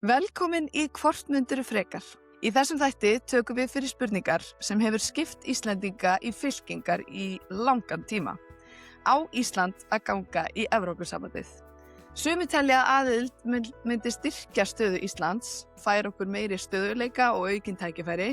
Velkomin í Hvort myndirðu frekar. Í þessum þætti tökum við fyrir spurningar sem hefur skipt Íslendinga í fylkingar í langan tíma. Á Ísland að ganga í Evrópusambandið? Sumir telja að aðild myndi styrkja stöðu Íslands, færa okkur meiri stöðuleika og aukin tækifæri.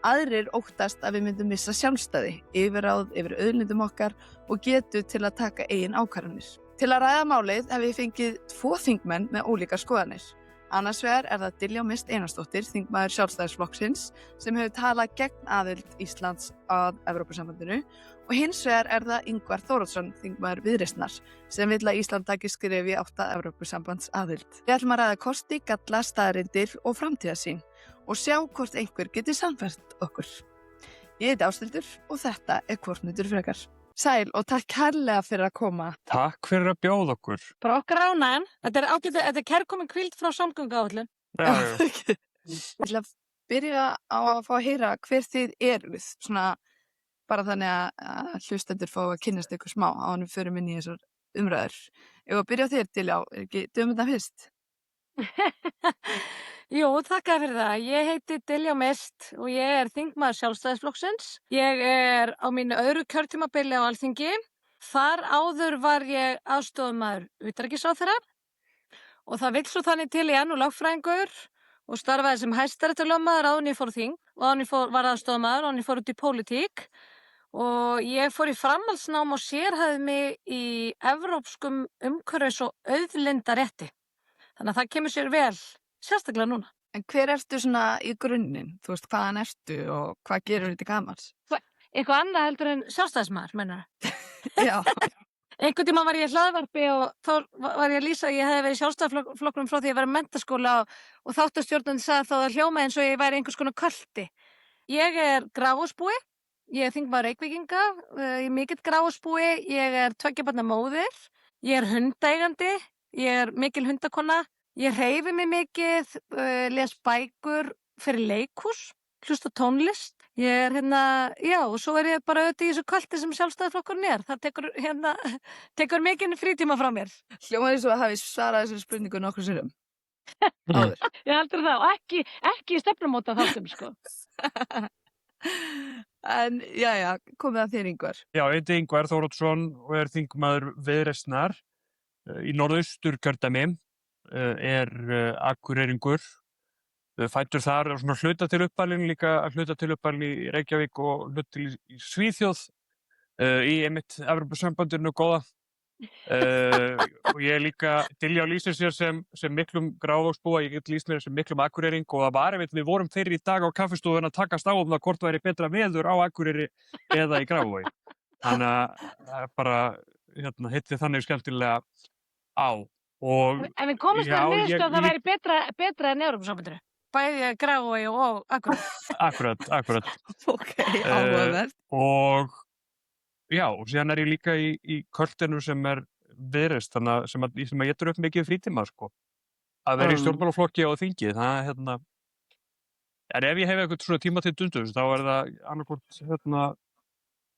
Aðrir óttast að við myndum missa sjálfstæði, yfirráð yfir auðlindum okkar og getu til að taka eigin ákvarðanir. Til að ræða málið hef ég fengið 2 þingmenn með ólíkar skoðanir. Annars vegar það Diljá Mist Einarsdóttir, þingmaður Sjálfstæðisflokksins, sem hefur talað gegn aðild Íslands að Evrópusambandinu og hins vegar það Ingvar Þóroddsson, þingmaður Viðreisnar, sem vill að Ísland taki skref í átt að Evrópusambands aðild. Við ætlum að ræða kosti, galla, staðreyndir og framtíðarsýn og sjá hvort einhver geti sannfært okkur. Ég heiti Ásthildur og þetta Hvort myndirðu frekar. Sæl og takk kærlega fyrir að koma. Takk fyrir að bjóða okkur. Bara okkar ánægjan. Þetta er kærkomin hvíld frá samgönguáætlun. Já. Ég ætla að byrja á að fá að heyra hver þið eruð, svona bara þannig að hlustendur fá að kynnast ykkur smá á hann við förum inn í þessar umræður. Ef að byrja á þér, Diljá, ekki dömum þetta fyrst? Jú, þakka fyrir það. Ég heiti Diljá Mist og ég er þingmaður Sjálfstæðisflokksins. Ég er á mínu öðru kjörtímabili á Alþingi. Þar áður var ég aðstoðarmaður utanríkisráðherra og það vill svo þannig til ég er nú lögfræðingur og starfaði sem hæstaréttarlögmaður áður en ég fór á þing og áður en ég var aðstoðarmaður og áður en ég fór út í pólitík. Og ég fór í framhaldsnám og sérhæfði mig í evrópskum umhverfis- og auðlindarétti. Þannig að það kemur sér vel, sérstaklega núna. En hver ertu svona í grunninn? Þú veist, hvaðan ertu og hvað gerur þetta gamals? Eitthvað annað heldur en sjálfstæðismaður, mennur það? Já. Einhvern tíma var ég í hlaðvarpi og þá var ég að lýsa að ég hefði verið í sjálfstæðisflokknum frá því ég var í menntaskóla og þáttastjórnandi sagði þá að hljóma eins og ég væri einhvers konar kulti. Ég er Grafarvogsbúi, ég er þingmaður Reykvíkinga, ég er mikill Grafarvogsbúi, ég er 2 barna móðir, ég er hundaeigandi, ég er mikil hundakonna, ég hreyfi mig mikið, les bækur fyrir leikhús, hlusta á tónlist. Ég er já, og svo er ég bara auðvitað í þessu kulti sem Sjálfstæðisflokkurinn er. Það tekur mikinn frítíma frá mér. Hljómaði svo að hafi svarað þessari spurningu nokkrum sinnum. Áður. Ég heldur það og ekki í stefnumóta þáttum, sko. En, já, komið að þér, Ingvar. Já, ég heiti Ingvar Þóroddsson og er þingmaður Viðreisnar í Norðausturkjördæmi, er Akureyringur, fæddur þar og svona hluta til uppalinn líka, hluta til uppalinn í Reykjavík og hluta til í Svíþjóð í einmitt Evrópusambandinu góða. Og ég líka, Diljá lýsir sér sem miklum Grafarvogsbúa, ég get lýst mér sem miklum Akureyring og það var einmitt, við vorum þeirri í dag á kaffistofuna að takast á það hvort væri betra veður á Akureyri eða í Grafarvogi. Þannig að bara hitti þannig skemmtilega á. En við komumst með niðurstöðu að það væri betra en Evrópusambandinu. Bæði Grafarvogi og Akureyri. Akkurat. Ok, áhugavert. Og já, og síðan er ég líka í kvöldinu sem er Viðreisn, þannig sem að getur upp mikið frítíma, sko. Að vera í stjórnmálaflokki og þingi, það en ef ég hef eitthvað svona tíma til dundus, þá er það annarkvort,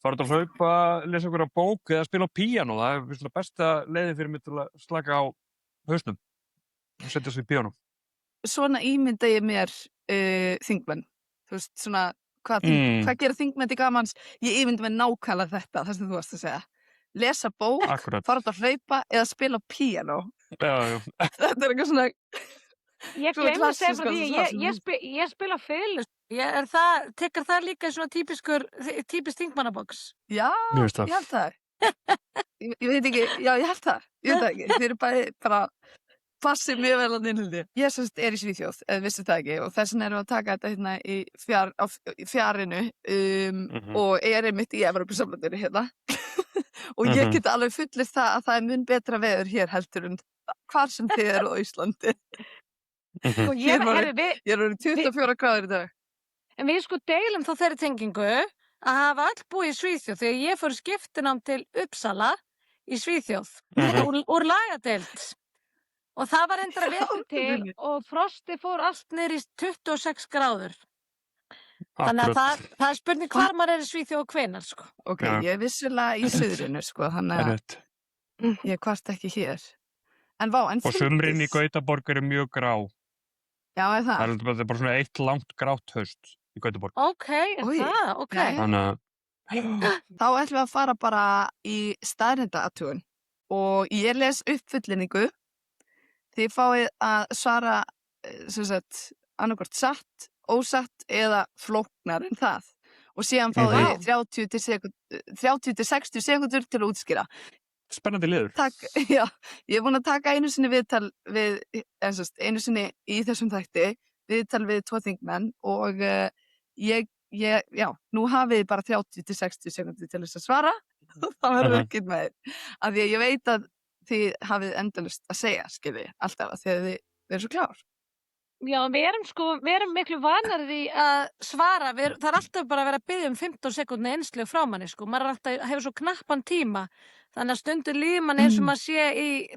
fara út að hlaupa, lesa einhverja bók eða spila á píanó, það er svona besta leiðin fyrir mig til að slaka á hausnum og setja sig í píanó. Svona ímynda ég mér þingmenn. Þú veist, svona, hvað gera þingmenn til gamans? Ég ímynda mér nákvæmlega þetta, það sem þú varst að segja. Lesa bók, fara út að hlaupa eða spila á píanó. Já. Þetta er eitthvað svona... Ég gleymdi að segja frá því, ég spila fiðlu. Tekur það líka svona típisk þingmannabox? Já, ég held það. Ég veit ekki, já, ég held það. Ég veit það ekki, þeir eru bara passið mjög vel á innhaldi. Ég er í Svíþjóð, vissi það ekki, og þess vegna erum við að taka þetta í fjarinu og er einmitt í Evrópusambandinu hérna. Og ég get alveg fullir það að það er mun betra veður hér heldur en hvar sem þið eru á Íslandi. Og ég er orðin 24 gráður í dag. En við sko deilum þá þeirri tengingu að hafa all búið í Svíþjóð þegar ég fór skiptinám til Uppsala í Svíþjóð úr lagadeild. Og það var endur að vetur til og frosti fór allt niður í 26 gráður. Þannig að það er spurning hvar maður er í Svíþjóð og hvenær, sko. Ok, ég er vissulega í suðrinu, sko, þannig að ég kvart ekki hér. En og sumrin í Gautaborg eru mjög grá. Já, er það? Það er bara svona eitt langt grátt haust í Gautaborg. Ok, er Oj, það, ok. jæja. Þannig að Þá ætlum við að fara bara í staðreyndaathugun og ég les uppfyllinningu. Þið fáið að svara annarkvort satt, ósatt eða flóknar en það. Og síðan fáið þið 30-60 sekúndur til að útskýra. spennandi liður. Takk, já, ég er búin að taka einu sinni viðtal við, einu sinni í þessum þætti, viðtal við 2 þingmenn og já, nú hafið þið bara 30-60 sekundir til þess að svara og það verður ekkert með þér. Af því að ég veit að þið hafið endalaust að segja, skilji, alltaf að þegar þið verður svo klár. Já, við erum miklu vanar því að svara, það er alltaf bara að vera að biðja 15 sekúndna einslega frá manni, sko, maður hefur svo knappan tíma, þannig að stundur líður manni eins og maður sé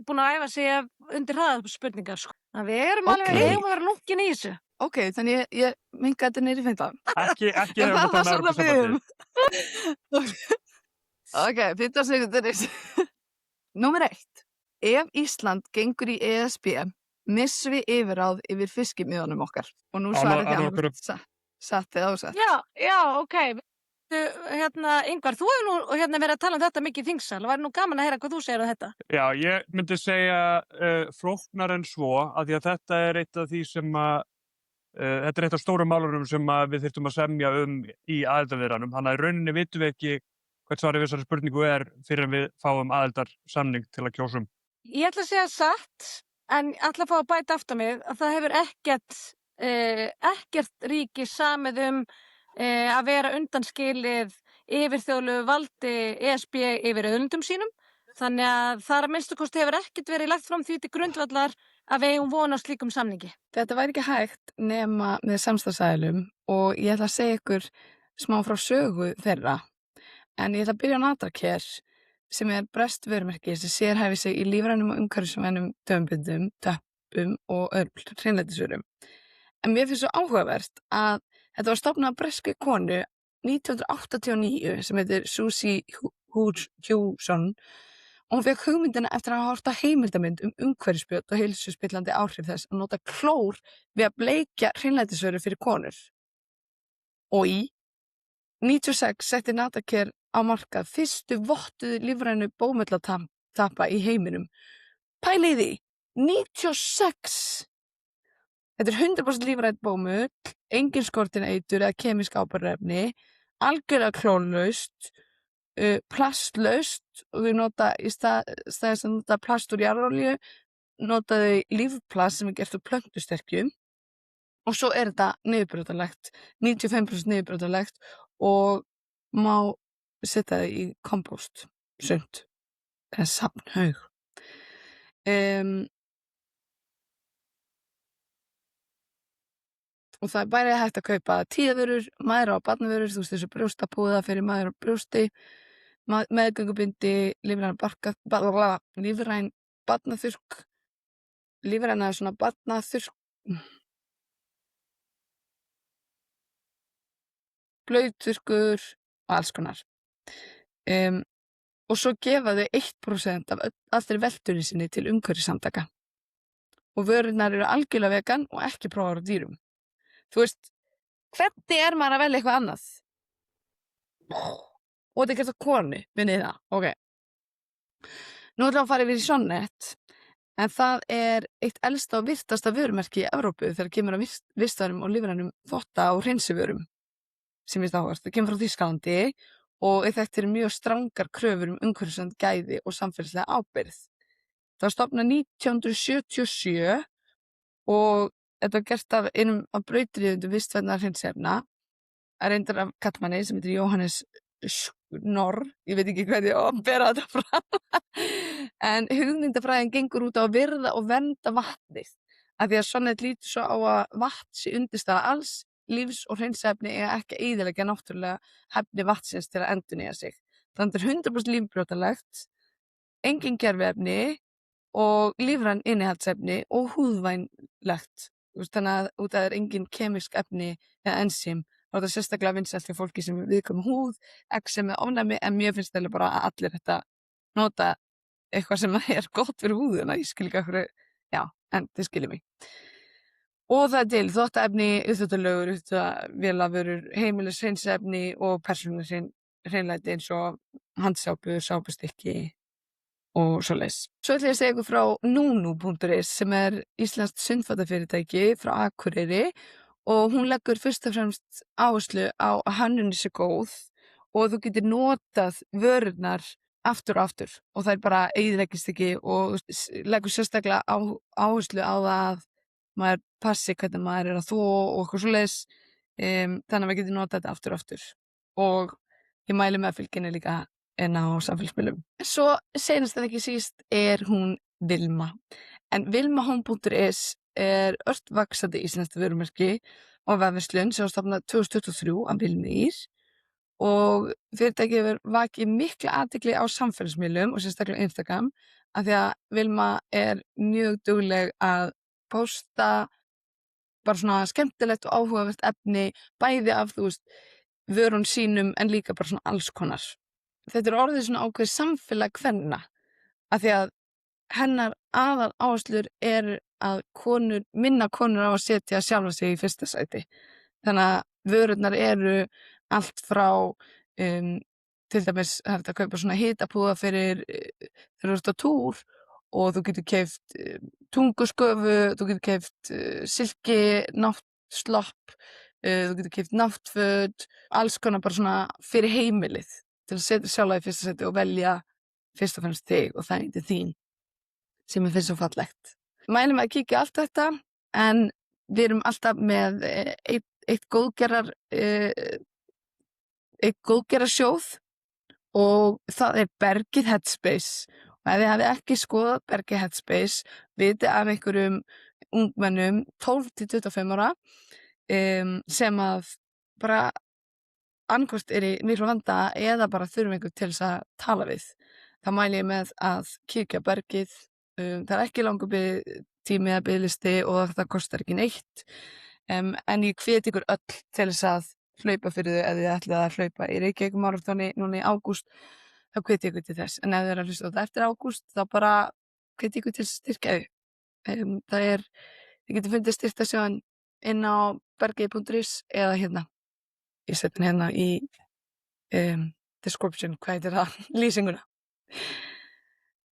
búin að æfa sig undir hraðspurningar, sko. Þannig að við erum alveg að vera lungin í þessu. Ok, þannig ég minka þetta niður í 15. Ekki En ef það var svona við byggðum. Ok, 15 sekundir. Númer 1. Ef Ísland gengur í ESB, missum við yfirráð yfir fiskimiðunum okkar. Og nú svarið þið annað satt eða ósatt. Já, ok. Ingvar, þú hefur nú verið að tala um þetta mikið í þingsal. Það væri nú gaman að heyra hvað þú segir um þetta. Já, ég myndi segja flóknar en svo, af því að þetta er eitt af því sem að þetta er eitt af stórum málunum sem við þyrftum að semja í aðildarviðræðunum. Þannig að í rauninni vitum við ekki hvert svarið við þessari spurningu er fyrir en við fáum aðildarsamning til að kjósum. Ég ætla að segja satt, en ég ætla að fá að bæta aftur mig að það hefur ekkert ríki samið að vera undanskilið yfirþjóðlegu valdi ESB yfir auðlindum sínum. Þannig að þar að minnstu kosti hefur ekkert verið lagt fram því til grundvallar að við eigum von á slíkum samningi. Þetta væri ekki hægt nema með samstarfsaðilum og ég ætla að segja ykkur smá frá sögu þeirra. En ég ætla að byrja á Natracare sem er breskt vörumerki sem sérhæfir sig í lífrænum og umhverfisvænum dömbindum, töppum og öðrum hreinlætisvörum. En mér finnst svo áhugavert að þetta var stofnað af bresku konu 1989 sem heitir Susie Hewson og hún fékk hugmyndina eftir að hafa horft á heimildamynd umhverfisspjöll og heilsuspillandi áhrif þess að nota klór við að bleikja hreinlætisvörur fyrir konur. Og í 96 setti Natracare á markað fyrstu vottuðu lífrænu bómullatappa í heiminum. Pælið því, 96! Þetta er 100% lífrænt bómull, engin skortineitur eða kemísk ábyrgðarefni, algjörlega klórlaust, plastlaust og þau nota í staðið sem nota plast úr jarðolíu, nota þau lífplast sem er gert úr plöntusterkjum og svo er þetta niðurbrotalegt, 95% niðurbrotalegt og má setja það í kompost, sund, eða safnhaug. Og það er bæri hægt að kaupa tíðavörur, mæðra og barnavörur, þú veist þessu brjóstapúða fyrir mæður og brjósti, meðgöngubindi, lífræn barnaþurrk, lífræna svona barnaþurrk, blauðþurrkur og alls konar. Og svo gefa þau 1% af allri veltunni sinni til umhverfissamtaka. Og vörurnar eru algjörlega vegan og ekki prófaðar á dýrum. Þú veist, hvernig er maður að velja eitthvað annað? Og þetta er gert á konu, minnið það, ok. Nú ætlum við að fara yfir í Sonnet, en það er eitt elsta og virtasta vörumerki í Evrópu þegar kemur að vistværum og lífrænum þvotta- og hreinsivörum, sem við áhverst. Það kemur frá Þýskalandi og er þekkt fyrir mjög strangar kröfur umhverfisvænt gæði og samfélagslega ábyrgð. Það var stofnað 1977 og þetta var gert af einum af brautriðundum vistvænna hreinsefna, að reyndar af kallmanni sem heitir Jóhannes Schnorr, ég veit ekki hvernig ég á að bera þetta fram, en hugmyndafræðin gengur út á að virða og vernda vatnið, af því að Sonnet lítur svo á að vatn sé undirstaða alls, lífs- og hreinsefni eiga ekki að eyðileggja náttúrulega hæfni vatnsins til að endurnýja sig. Þannig er 100% lífbrjótalegt, engin gerviefni og lífræn innihaldsefni og húðvænlegt. Þannig að út af það er engin kemísk efni eða ensím. Og þetta er sérstaklega vinsælt fyrir fólki sem viðkvæm húð, eksem eða ofnæmi, en mér finnst það bara að allir þetta nota eitthvað sem er gott fyrir húðuna. Ég skil ekki okkur, já, en þið skiljið mig. Og það er til þvottaefni, uppþvottalögur, vélavörur, heimilishreinsefni og persónuleg hreinlæti eins og handsápu, sápustykki og svoleiðis. Svo ætla ég að segja ykkur frá nunu.is sem er íslenskt sundfatafyrirtæki frá Akureyri og hún leggur fyrst og fremst áherslu á að hönnunin sé góð og þú getur notað vörurnar aftur og aftur og það er bara eyðileggist ekki og leggur sérstaklega áherslu á það að maður passi hvernig maður er að þvo og eitthvað svoleiðis þannig að við getum notað þetta aftur og aftur og ég mæli með að fylginni líka inn á samfélagsmiðlum. Svo seinast en ekki síst er hún Vilma. En vilmahome.is er ört vaxandi íslenskt vörumerki og vefverslun sem var stofnað 2023 af Vilmir og fyrirtækið hefur vakið mikla athygli á samfélagsmiðlum og sérstaklega Instagram af því að Vilma er mjög dugleg að pósta bara svona skemmtilegt og áhugavert efni bæði af vörun sínum en líka bara svona alls konar. Þetta er orðið svona ákveðið samfélag kvenna af því að hennar aðal áherslur er að minna konur á að setja sjálfa sig í fyrsta sæti. Þannig að vörurnar eru allt frá til dæmis það er að kaupa svona hitapúða fyrir þegar þú ert á túr og þú getur keypt tungusköfu, þú getur keypt silki, náttslopp, þú getur keypt náttföt, alls konar bara svona fyrir heimilið til að setja sjálfa í fyrsta sæti og velja fyrst og fremst þig og það er þín sem ég finnst svo fallegt. Mælum að kíkja allt þetta en við erum alltaf með eitt góðgerðarsjóð og það er Bergið Headspace og ef þið hafið ekki skoðað Bergið Headspace vitið af einhverjum ungmennum 12 til 25 ára sem að bara annarkvort er í miklu vanda eða bara þurfum einhver til þess að tala við. Það mæli ég með að kíkja Bergið. Það er ekki langur tími eða biðlisti og það kostar ekki neitt. En ég hvet ykkur öll til þess að hlaupa fyrir þau ef þið ætlið að hlaupa í Reykjavík maraþoni núna í ágúst. Þá hvet ég ykkur til þess. En ef þið eru að hlusta á þetta eftir ágúst þá bara hvet ég ykkur til að styrkja þau. Þið getur fundið styrktarsjóðan inn á bergið.is eða hérna. Ég seti hérna í description, hvað heitir það, lýsinguna.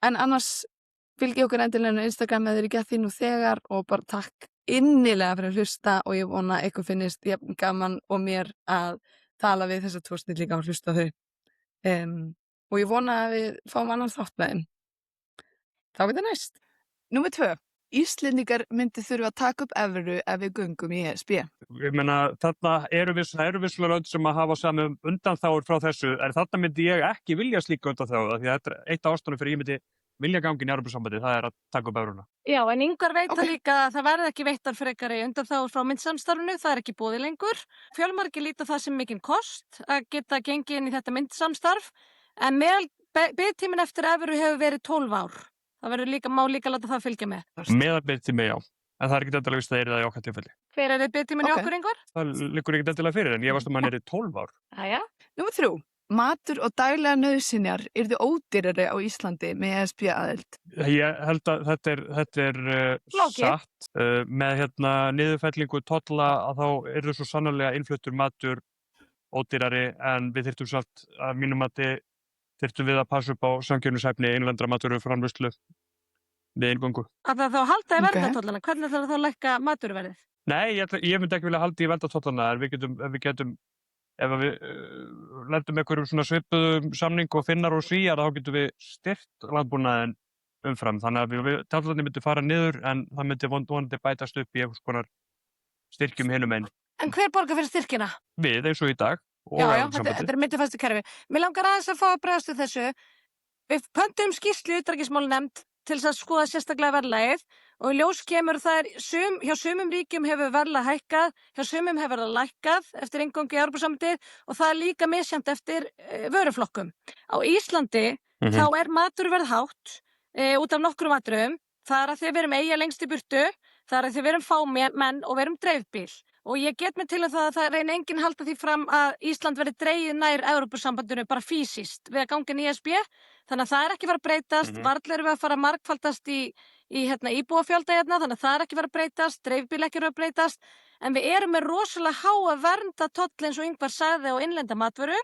En annars fylgi okkur endilega á Instagram eða þið eru ekki að því nú þegar og bara takk innilega fyrir að hlusta og ég vona að ykkur finnist jafn gaman og mér að tala við þessa tvo snillinga og hlusta á þau. Og ég vona að við fáum annan þátt með þeim. Þá getur næst. Númer 2. Íslendingar myndi þurfa að taka upp evru ef við göngum í ESB. Ég meina, þarna eru vissulega lönd sem að hafa saman undanþágur frá þessu, en þarna myndi ég ekki vilja slíka undanþágu, því að þetta er eitt af ástæðunum fyrir ég myndi vilja ganga inn í Evrópusambandið, það er að taka upp evruna. Já, en Ingvar veit það líka að það verði ekki veittar frekari undanþágur frá myntsamstarfinu, það er ekki boðið lengur. Fjölmargir líta það sem mikinn kost að geta gengið inn í þetta myntsamstarf, en biðtíminn eftir evru hefur verið 12 ár. Það má líka láta það fylgja með. Meðalbiðtími, já. En það er ekki endilega víst að það er það í okkar tilfelli. Hver er biðtíminn í okkur, Ingvar? Það liggur ekki endilega fyrir, en ég varst að hann er 12 ár. Jæja. Númer 3. Matur og daglega nauðsynjar yrðu ódýrari á Íslandi með ESB-aðild. Ég held að þetta er satt. Með niðurfellingu tolla að þá yrðu svo sannarlega innfluttur matur ódýrari, en við þyrftum samt að mínum mati þyrftum við að passa upp á samkeppnishæfni innlendra matvöruframleiðslu við inngöngu. Að það þá halda í verndartollana, hvernig þarf það að lækka matvöruverðið? Nei, ég myndi ekki vilja halda í verndartollana, en ef við lendum einhverjum svona svipuðum samning og Finnar og Svíar, þá getum við styrkt landbúnaðinn umfram. Þannig að tollarnir myndi fara niður, en það myndi vonandi bætast upp í einhvers konar styrkjum hinum einn. En hver borgar fyrir styrkina? Við, eins og í dag. Já, þetta er myndifæstu kerfi. Mér langar aðeins að fá að bregðast við þessu. Við pöntum skýrslu utanríkismálanefnd til þess að skoða sérstaklega verðlagið og í ljós kemur það hjá sumum ríkjum hefur verðlag hækkað, hjá sumum hefur það lækkað eftir inngöngu í Evrópusambandið og það er líka misjafnt eftir vöruflokkum. Á Íslandi þá er maturverð hátt út af nokkrum atriðum. Það er að því við erum eyja lengst í burtu, það er að því við erum fámenn og við erum dreifbíl. Og ég get mig til að það reyna enginn halda því fram að Ísland verði dregið nær Evrópusambandinu bara fysiskt við að ganga inn í ESB. Þannig að það er ekki fara að breytast, varla erum við að fara að margfaldast í í íbúafjölda hérna, þannig að það er ekki verið að breytast, dreifbýli ekki verið að breytast, en við erum með rosalega háa verndartoll eins og Ingvar sagði á innlenda matvöru.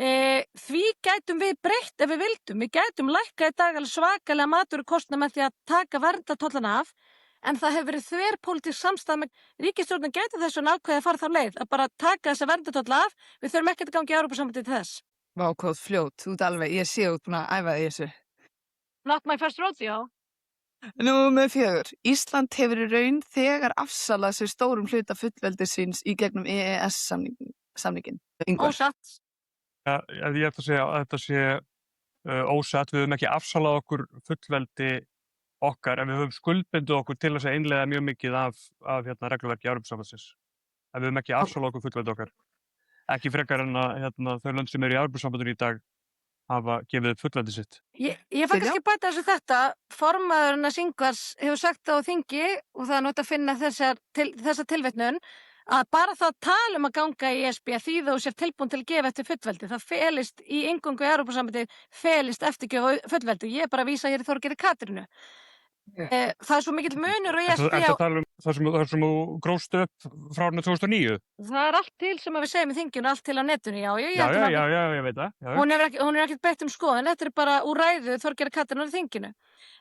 Því gætum við breytt ef við vildum. Við gætum lækkað í dag alveg svakalega matvörukostnað með því að taka verndartollana af, en það hefur verið þverpólitísk samstaða með ríkisstjórnin gæti þessu ákveðið að fara þá leið, að bara taka þessa verndartolla af, við þurfum ekkert að ganga í Evrópusambandið til þess. Vá, hvað fljót, þú ert alveg, ég sé út búin að æfa í þessu. Not my first rodeo. Númer 4. Ísland hefur í raun þegar afsalað sér stórum hluta fullveldis síns í gegnum EES-samningin. Ósatt. Ja, ég ætla að segja að þetta sé ósatt. Við höfum ekki afsalað okkur fullveldi okkar, en við höfum skuldbundið okkur til þess að innleiða mjög mikið af regluverki Evrópusambandsins. En við höfum ekki afsalað okkur fullveldi okkar. Ekki frekar en að þau lönd sem eru í Evrópusambandinu í dag hafa gefið upp fullveldi sitt. Ég fæ kannski bæta þessu þetta. Formaðurinn Ingvars hefur sagt á þingi, og það er nótt að finna þessa tilvitnun, að bara það að tala um að ganga í ESB þýðir þú sér tilbúin til að gefa eftir fullveldi. Það felist í inngöngu í Evrópusambandið, felist eftirgjöf fullveldi. Ég er bara að vísa hér í Þorgerði Katrínu. Það er svo mikill munur og ESB Það tala um það sem þú grófst upp frá árinu 2009? Það er allt til sem við segjum í þinginu, allt til á netinu, já, ég veit það. Já. Hún er ekkert beitt um skoðun, þetta er bara úr ræðu Þorgerðar Katrínar í þinginu.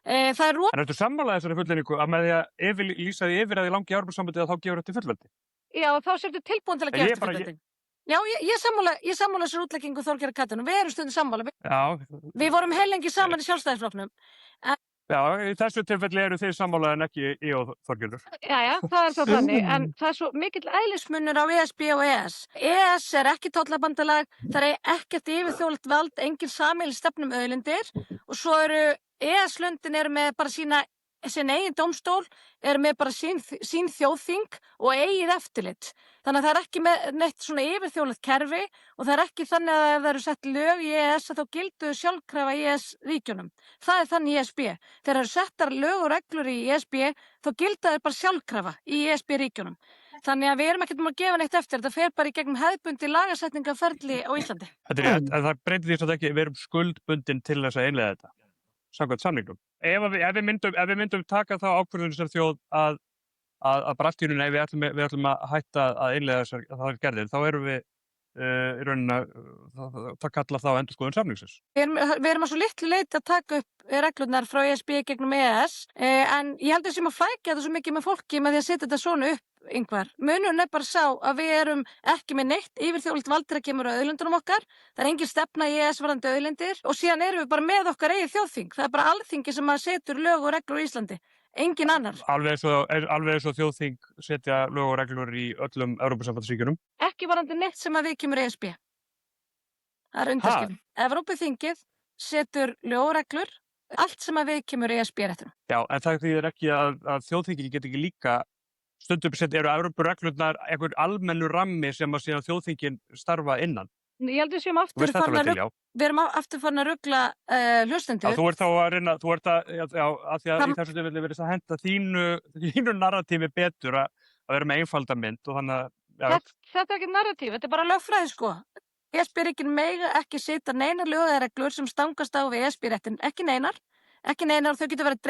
Það er En ertu sammála þessari fullyrðingu að með því að lýsa því yfir að þið langi í Evrópusambandið að þá gefur þetta fullveldi? Já, þá sértu tilbúin til að gefa þetta fullveldi. Já, ég sammála þessar útleggingu Þorgerðar Katrínar, við erum stundum sammála. Við vorum heilengi saman í Sjálfstæðisflokknum. Já, í þessu tilfelli eru þið sammála en ekki ég og Þorgerður. Já, það er þá þannig, en það er svo mikill eðlismunur á ESB og EES. EES er ekki tollabandalag, það er ekkert yfirþjóðlegt vald, engin sameiginleg stefna um auðlindir, og svo eru EES-löndin eru með bara sinn eigin dómstól, eru með bara sín þjóðþing og eigið eftirlit. Þannig að það er ekki með neitt svona yfirþjóðlegt kerfi og það er ekki þannig að ef það eru sett lög í EES að þá gildu sjálfkrafa í EES-ríkjunum. Það er þannig í ESB. Þegar eru settar lög og reglur í ESB þá gilda þeir bara sjálfkrafa í ESB-ríkjunum. Þannig að við erum ekkert að gefa neitt eftir. Þetta fer bara í gegnum hefðbundi lagasetningaferli á Íslandi. Þetta er rétt, en það breytir því að ekki við erum skuldbundin til þess að innleiða þetta. Samkvæmt samningnum. Ef við myndum taka þá ákvörðun sem þjóð að bara allt í rauninni við ætlum að hætta að innleiða þessar gerðir, þá erum við í rauninni það kallar þá endurskoðun samningsins. Við erum að svo litlu leyti að taka upp reglurnar frá ESB gegnum EES, en ég held að sem að flækja þetta svo mikið með fólki með því að setja þetta svona upp, Ingvar. Munurinn er bara sá að við erum ekki með neitt yfirþjóðlegt vald þegar kemur á auðlindunum okkar. Það er engin stefna í EES varðandi auðlindir og síðan erum við bara með okkar eigið þjóðþing. Það er bara alþingi sem að setur lög og reglur í Íslandi. Engin annar. Alveg eins og þjóðþing setja lög og reglur í öllum Evrópusambandsríkjunum. Ekki varðandi neitt sem að við kemur ESB. Það er undanskilin. Evrópuþingið setur lög og reglur, allt sem að við kemur ESB-réttinum. Já, en það þýðir ekki að þjóðþingi get ekki líka stundum eru Evrópureglurnar einhver almennur rammi sem að síðan þjóðþingin starfa innan. Ég held að við erum aftur farin að rugla hlustendur. Þú ert þá að reyna, af því að í þessu tilfelli verið að henda þínu narratífi betur að vera með einfalda mynd og þannig að... Þetta er ekki narratíf, þetta er bara lögfræði sko. ESB-ríkin mega ekki setja neinar lögreglur sem stangast á við ESB-réttin, ekki neinar, þau geta verið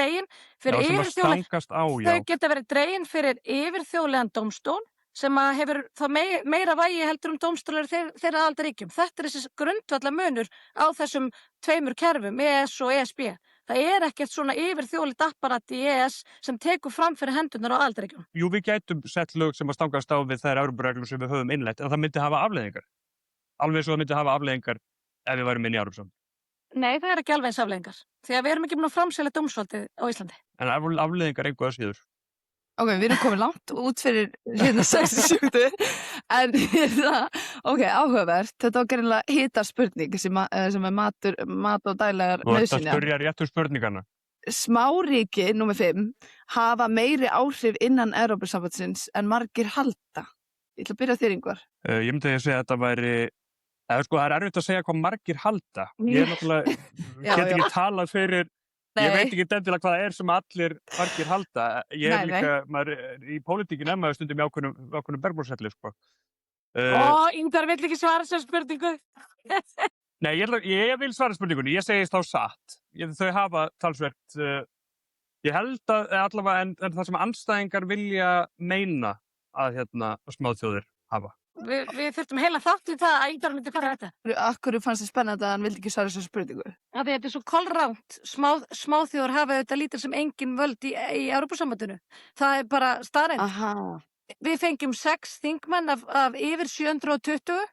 dregin fyrir yfirþjóðlegan dómstól sem að hefur þá meira vægi heldur dómstólar þeirra aðildarríkjum. Þetta er þessi grundvalla munur á þessum tveimur kerfum, EES og ESB. Það er ekkert svona yfirþjóðlegt apparat í EES sem tekur fram fyrir hendurnar á aðildarríkjum. Jú, við gætum sett lög sem að stangast á við þær Evrópureglur sem við höfum innleitt, en það myndi hafa afleiðingar. Alveg svo það myndi hafa afleiðingar ef við værum inn í Evrópusambandið. Nei, það er ekki alveg eins afleiðingar. Því að við erum ekki búin að framselja dómsvaldið á Íslandi. En afleiðingar engu að síður. Ok, við erum komið langt út fyrir 67. En áhugavert. Þetta var gerðinlega hitarspurning sem er mat og daglegar nauðsynjar. Þú ert að spyrja réttu spurningarna. Smáríki, númer 5, hafa meiri áhrif innan Evrópusambandsins en margir halda. Ég ætla að byrja þér, Ingvar. Ég myndi að segja að þetta væri... það er erfitt að segja hvað margir halda. Ég er náttúrulega, get ekki talað fyrir... Ég veit ekki endilega hvað það er sem allir margir halda. Ég hef líka, í pólitíkinu maður stundum í ákveðnum bergbúrselli, sko. Ingvar vill ekki svara þessar spurningu. Nei, ég vil svara spurningunni. Ég segist þá satt. Þau hafa talsvert Ég held að allavega en það sem andstæðingar vilja meina að smáþjóðir hafa. Við þurftum heila þátt í það að Ívar myndi fara þetta. Akkur fannst þið spennandi að hann vildi ekki svara þessu spurningu? Af því þetta er svo kolrangt. Smáþjóðar hafa auðvitað lítil sem engin völd í Evrópusambandinu. Það er bara staðreynd. Aha. Við fengjum 6 þingmenn af yfir 720.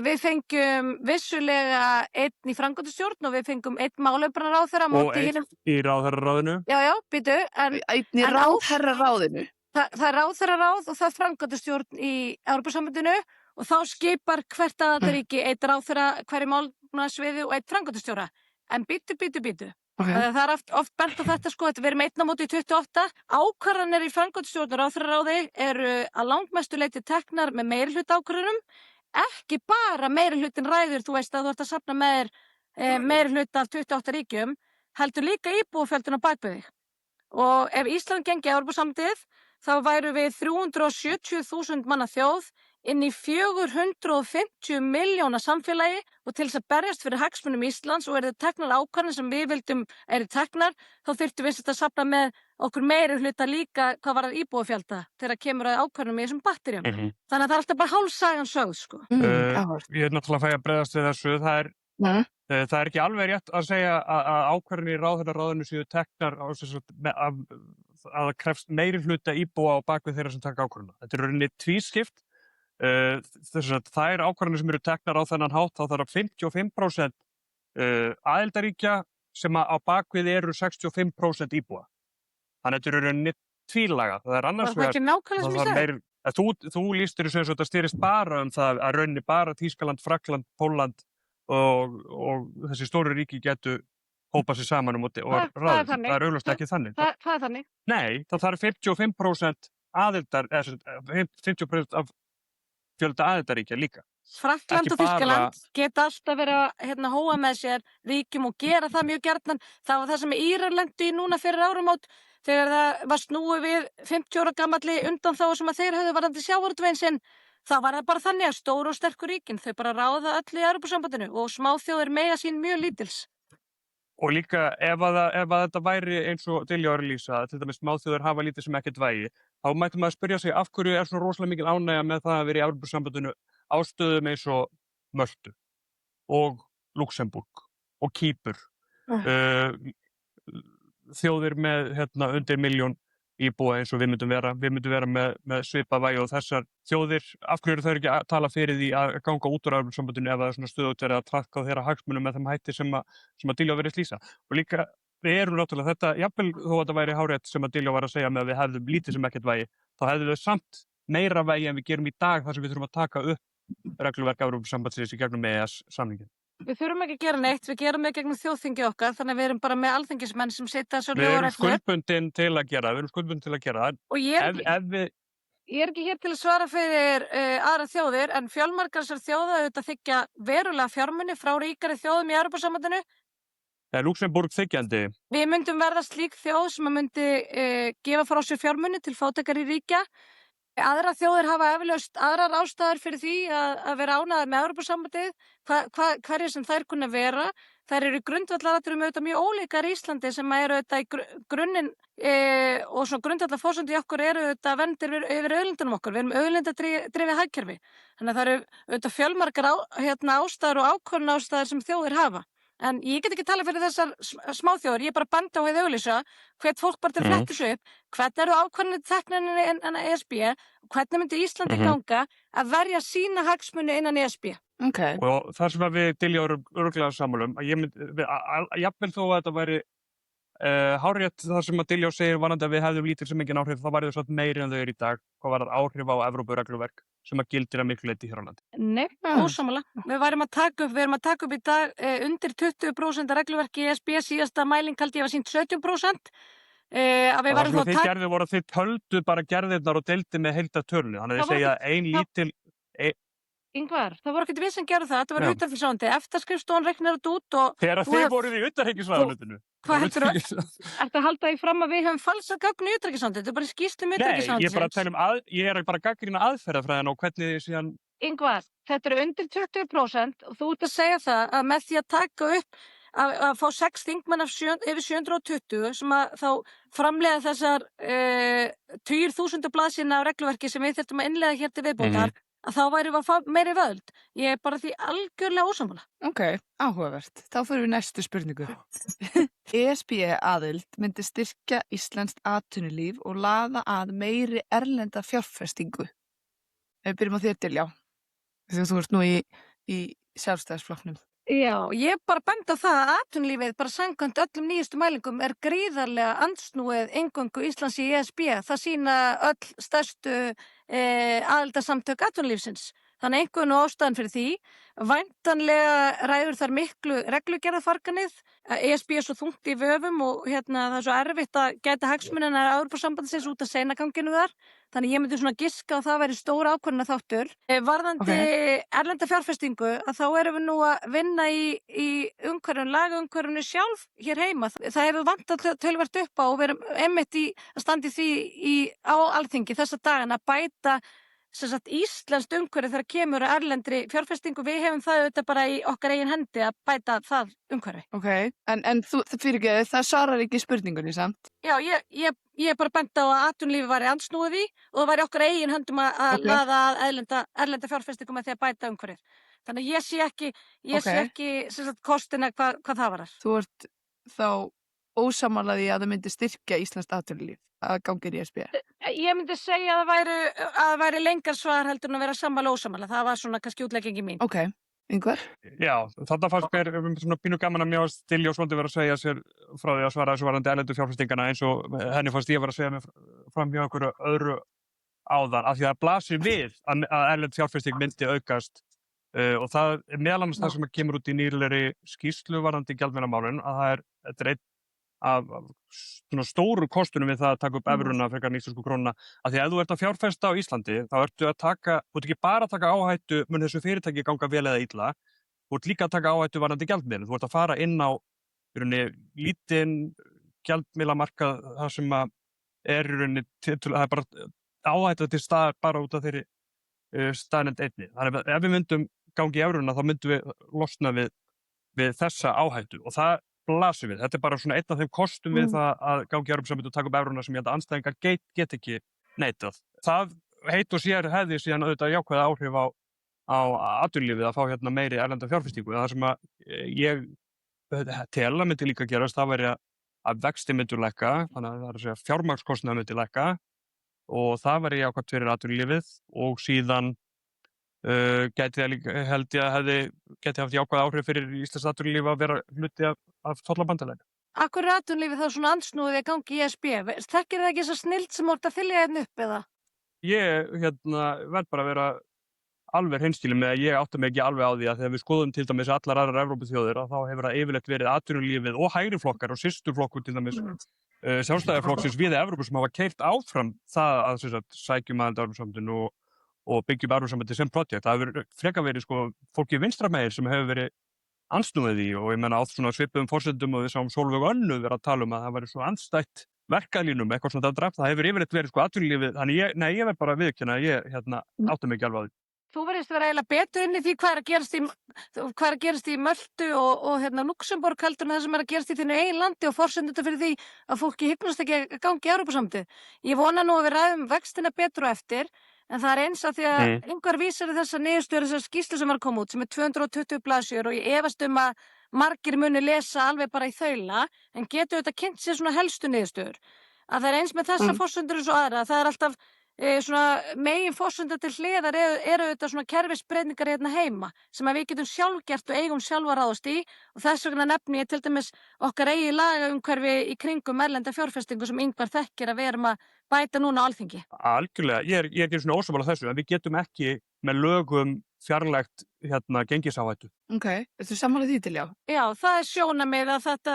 Við fengjum vissulega 1 í framkvæmdastjórn og við fengjum 1 málefnaráðherra Og 1 í ráðherraráðinu. Já, býtu. Einn í ráðherraráðinu. Það er ráðherraráð og það er framkvæmdastjórn í Evrópusambandinu og þá skipar hvert aðildarríki 1 ráðherra hverju málefnasviði og 1 framkvæmdastjóra. En býtu. Okay. Það er oft bent á þetta sko, við erum 1 á móti 28. Ákvarðanir í framkvæmdastjórn og ráðherraráði eru að langmestu leyti teknar með meirihluta ákvarðunum. Ekki bara meirihlutin ræður, þú veist að þú ert að safna með meirihluta af 28 ríkjum, heldur líka íbúafjöldun á bakvið þig. Og ef Ísland gengi Evrópusambandið, þá væru við 370.000 manna þjóð inn í 450 milljóna samfélagi og til þess að berjast fyrir hagsmunum Íslands og eru teknar ákvarðanir sem við vildum eru teknar, þá þyrftum við að safna með okkur meiri hluta líka hvað var íbúafjölda þegar kemur að ákvarðanum í þessum batterjum. Þannig að það er alltaf bara hálfsagan sögð, sko. Ég er náttúrulega fæ að bregðast við þessu. Það er ekki alveg rétt að segja að ákvarðanir í ráðherraráðinu séu teknar að það krefst meiri hluta íbúa á bakvið þeirra sem taka ákvarðanir. Þetta er rauninni tvískipt. Það er ákvarðanir sem eru teknar á þennan hátt, þá þarf 55% aðildarríkja sem á bakvið eru 65% íbúa. Þannig að þetta er rauninni tvílaga. Það er annars vegar. Var það ekki nákvæmlega sem ég sagði? Þú lýstir þessu eins og þetta styrist bara það að rauninni bara Þýskaland, Frakkland, Pólland og þessi stóru ríki getu hópa sér saman og ráða. Það er augljóslega ekki þannig. Það er þannig. Nei, það þarf 55% aðildar, 50% af fjölda aðildaríkja líka. Frakkland og Þýskaland geta alltaf verið að hóa með sér ríkjum og gera það mjög gjarnan. Það var það sem Írar lentu í núna fyrir áramót þegar það var snúið við 50 ára gamalli undan þá sem að þeir höfðu varðandi sjávarútveginn sinn. Það var það bara þannig að stóru og sterkur ríkin, þau bara ráða öll í Evrópusambandinu og smáþjóðir mega sín mjög lítils. Og líka ef þetta væri eins og Diljá er að lýsa, til dæmis smáþjóðir hafa lítið sem ekkert vægi, þá mætti maður spyrja sig af hverju er svona rosalega mikil ánægja með það að vera í Evrópusambandinu á stöðum eins og Möltu og Luxemburg og Kýpur. Þjóðir með undir 1 milljón íbúa eins og við myndum vera með svipað vægi og þessar þjóðir, af hverju eru þau ekki að tala fyrir því að ganga út úr Evrópusambandinu ef það er svona stöðugt verið að traðka á þeirra hagsmunum með þeim hætti sem að Diljá verið lýsa. Og líka við erum náttúrulega þetta, jafnvel þó að þetta væri hárrétt sem að Diljá var að segja með að við hefðum lítið sem ekkert vægi, þá hefðum við samt meira vægi en við gerum í dag þar sem við þurfum að taka upp regluverk Evrópusambandsins í gegnum EES-samninginn. Við þurfum ekki að gera neitt, við gerum það gegnum þjóðþingi okkar, þannig að við erum bara með alþingismenn sem sitja svo lögur eftir. Við erum skuldbundin til að gera það. Og ég er ekki hér til að svara fyrir aðra þjóðir, en fjölmargar þessar þjóða auðvitað þiggja verulega fjármuni frá ríkari þjóðum í Evrópusambandinu. Er Luxemburg þiggjandi? Við myndum verða slík þjóð sem myndi gefa frá sér fjármuni til fátækari ríkja. Aðra þjóðir hafa eflaust aðrar ástæður fyrir því að vera ánægðar með Evrópusambandið, hverju sem þær kunna vera. Þær eru grundvallaratriðum auðvitað mjög ólíkar í Íslandi sem eru auðvitað í grunninn og svona grundvallarforsendur í okkur eru auðvitað verndir yfir auðlindunum okkur. Við erum auðlindadrifið hagkerfi. Þannig að það eru auðvitað fjölmargar ástæður og ákvörðun ástæður sem þjóðir hafa. En ég get ekki tala fyrir þessar smáþjóðir, ég er bara benda á hið auglýsa, hvert fólk bara til flettis upp, hvernig eru ákvarðanir teknar innan ESB, hvernig myndi Íslandi ganga að verja sína hagsmuni innan ESB. Okay. Og það sem við Diljá erum örugglega sammála jafnvel þó að þetta væri hárrétt það sem að Diljá segir varðandi að við hefðum lítil sem engin áhrif, þá væri þau svona meiri en þau eru í dag, hvað var það áhrif á Evrópuregluverk sem að gildir að miklu leyti hér á landi. Nei, ósammála. Við erum að taka upp í dag undir 20% regluverki í ESB, síðasta mæling haldi ég var sýnt 17%. Það sem þið gerðu voru að þið töldu bara gerðirnar og deildi með heildartölunni, þannig að þið segja ein lítil Ingvar, það voru ekkert við sem gerðu það, þetta var utanríkisráðuneytið. EFTA-skrifstofan reiknar þetta út og þegar þið voruð í utanríkisráðuneytinu. Hvað heldur þú? Ertu að halda því fram að við höfum falsað gögn í utanríkisráðuneytið? Þetta er bara skýrslu um utanríkisráðuneytisins. Nei, ég er bara að gagnrýna aðferðafræðina og hvernig þið síðan. Ingvar, þetta eru undir 20% og þú ert að segja það að með því að taka upp að fá 6 þingmenn yfir 720 sem að þá framleiða þessar tugir þúsundu blaðsíðna af regluverki sem við þurftum að innleiða hér til viðbótar, að þá værum við að fá meiri völd. Ég er bara því algjörlega ósammála. Ok, áhugavert. Þá fyrir við næstu spurningu. ESB aðild myndi styrkja íslenskt atvinnulíf og laða að meiri erlenda fjárfestingu. Ef við byrjum á þér til, já. Þegar þú ert nú í Sjálfstæðisflokknum. Já, ég bara bend á það að atvinnulífið bara samkvæmt öllum nýjustu mælingum er gríðarlega andsnúið eingöngu Íslands í ESB. Það sýna öll stærstu aðildarsamtök atvinnulífsins. Þannig einhvern og ástæðan fyrir því. Væntanlega ræður þar miklu reglugerðarfarganið. ESB er svo þungt í vöfum og það er svo erfitt að gæta hagsmunina Evrópusambandsins út af seinaganginu þar. Þannig ég myndi svona giska að það væri stóra ákvörðunarþáttur. Varðandi erlenda fjárfestingu, að þá erum við nú að vinna í lagaumhverfinu sjálf hér heima. Það hefur vantað töluvert upp á og við erum einmitt að standa í því á Alþingi þessa dagana að bæta íslenskt umhverfi þegar kemur að erlendri fjárfestingu. Við hefum það auðvitað bara í okkar eigin hendi að bæta það umhverfi. Ok, en þú fyrirgeðu, það svarar ekki spurningunni samt? Já, ég er bara bent á að atvinnulífið væri andsnúið því og það væri okkar eigin höndum að laða að erlenda fjárfestingu með því að bæta umhverfið. Þannig að ég sé ekki kostina hvað það varar. Þú ert þá ósammála því að það myndi styrkja íslenskt atvinnulíf að gangir í ESB? Ég myndi segja að það væri lengar svar heldur en að vera sammála ósammála. Það var svona kannski útleggingi mín. Ok, Ingvar? Já, þarna fannst mér svona pínu gaman að mér varst Diljá svolítið vera að segja sér frá því að svara þessu varðandi erlendu fjárfestingana eins og henni fannst ég vera að segja mér fram hjá einhverju öðru áðan, af því að það blasir við að erlend fjárfesting myndi aukast og það er meðal annars það sem kemur út í nýlegri skýrslu varðandi gjaldmiðlamálin, að þetta er einn af svona stóru kostunum við það að taka upp evruna frekar en íslensku krónuna, af því að ef þú ert að fjárfesta á Íslandi þá ertu ekki bara að taka áhættu mun þessu fyrirtæki ganga vel eða illa, þú ert líka að taka áhættu varðandi gjaldmiðlun, þú ert að fara inn á lítinn gjaldmiðlamarkað þar sem að það er bara áhætta til staðar bara út af þeirri staðnend einni. Þannig að ef við myndum gangi í evruna þá myndum við losna við þessa áhættu og það blasir við. Þetta er bara svona einn af þeim kostum við það að gangi í Evrópusambandið og taka upp evruna sem ég held að andstæðingar get ekki neitað. Það heit og sér hefði síðan auðvitað jákvæða áhrif á atvinnulífið að fá meiri erlenda fjárfestingu. Það sem að ég tel að myndi líka gerast, það væri að vexti myndi lækka, þannig að það er að segja fjármagnskostnaður myndi lækka og það væri jákvætt fyrir atvinnulífið og síðan gæti haft jákvæð áhrif fyrir íslenskt atvinnulíf að vera hluti af tollabandalaginu. Akkur er atvinnulífið þá svona andsnúið að gangi í ESB? Þekkir það ekki þessa snilld sem orðið að þylja hérna upp eða? Ég verð bara að vera alveg hreinskilinn með að ég átta mig ekki alveg á því að þegar við skoðum til dæmis allar aðrar Evrópuþjóðir að þá hefur það yfirleitt verið atvinnulífið og hægri flokkar og systurflokkur til dæmis Sjálfstæðisflokksins við Evrópu sem hafa keyrt áfram það að sækjum aðild að Evrópusambandinu og byggjum Evrópusambandið sem projekt. Það hefur frekar verið fólki vinstra megin sem hefur verið andsnúið í og ég menna á svona svipuðum forsendum og við sáum Sólveig Önnu vera að tala um að það væri svo andstætt verkalínum, eitthvað svona það hefur yfirleitt verið atvinnulífið, þannig ég verð bara að viðurkenna að ég átta mig ekki alveg á því. Þú verðist vera eiginlega betur inn í því hvað er að gerast í Möltu og Luxemborg heldur en það sem er að gerast í þínu eigin landi og forsendurnar fyrir því að fólki hygnast ekki að gangi í Evrópusambandið. Ég vona nú að við ræðum vextina betur og eftir, en það er eins að því að einhver vísar í þessa niðurstöður, þessar skýrslu sem var að koma út sem er 220 blaðsíður og ég efast að margir muni lesa alveg bara í þaula, en getur þetta kynnt sér svona helstu niðurstöður. Að það er eins með þessa forsendur eins og aðra, það er alltaf svona megin forsendur til hliðar eru þetta svona kerfisbreytingar hérna heima sem að við getum sjálfgert og eigum sjálf að ráðast í og þess vegna nefni ég til dæmis okkar eigin lagaumhverfi í kringum erlenda fjárfestingu sem Ingvar þekkir að við erum að bæta núna á Alþingi. Algjörlega, ég er ekki svona ósammála þessu en við getum ekki með lögum fjarlægt gengisáhættu. Ok, ertu sammála því til já? Já, það er sjónarmið að þetta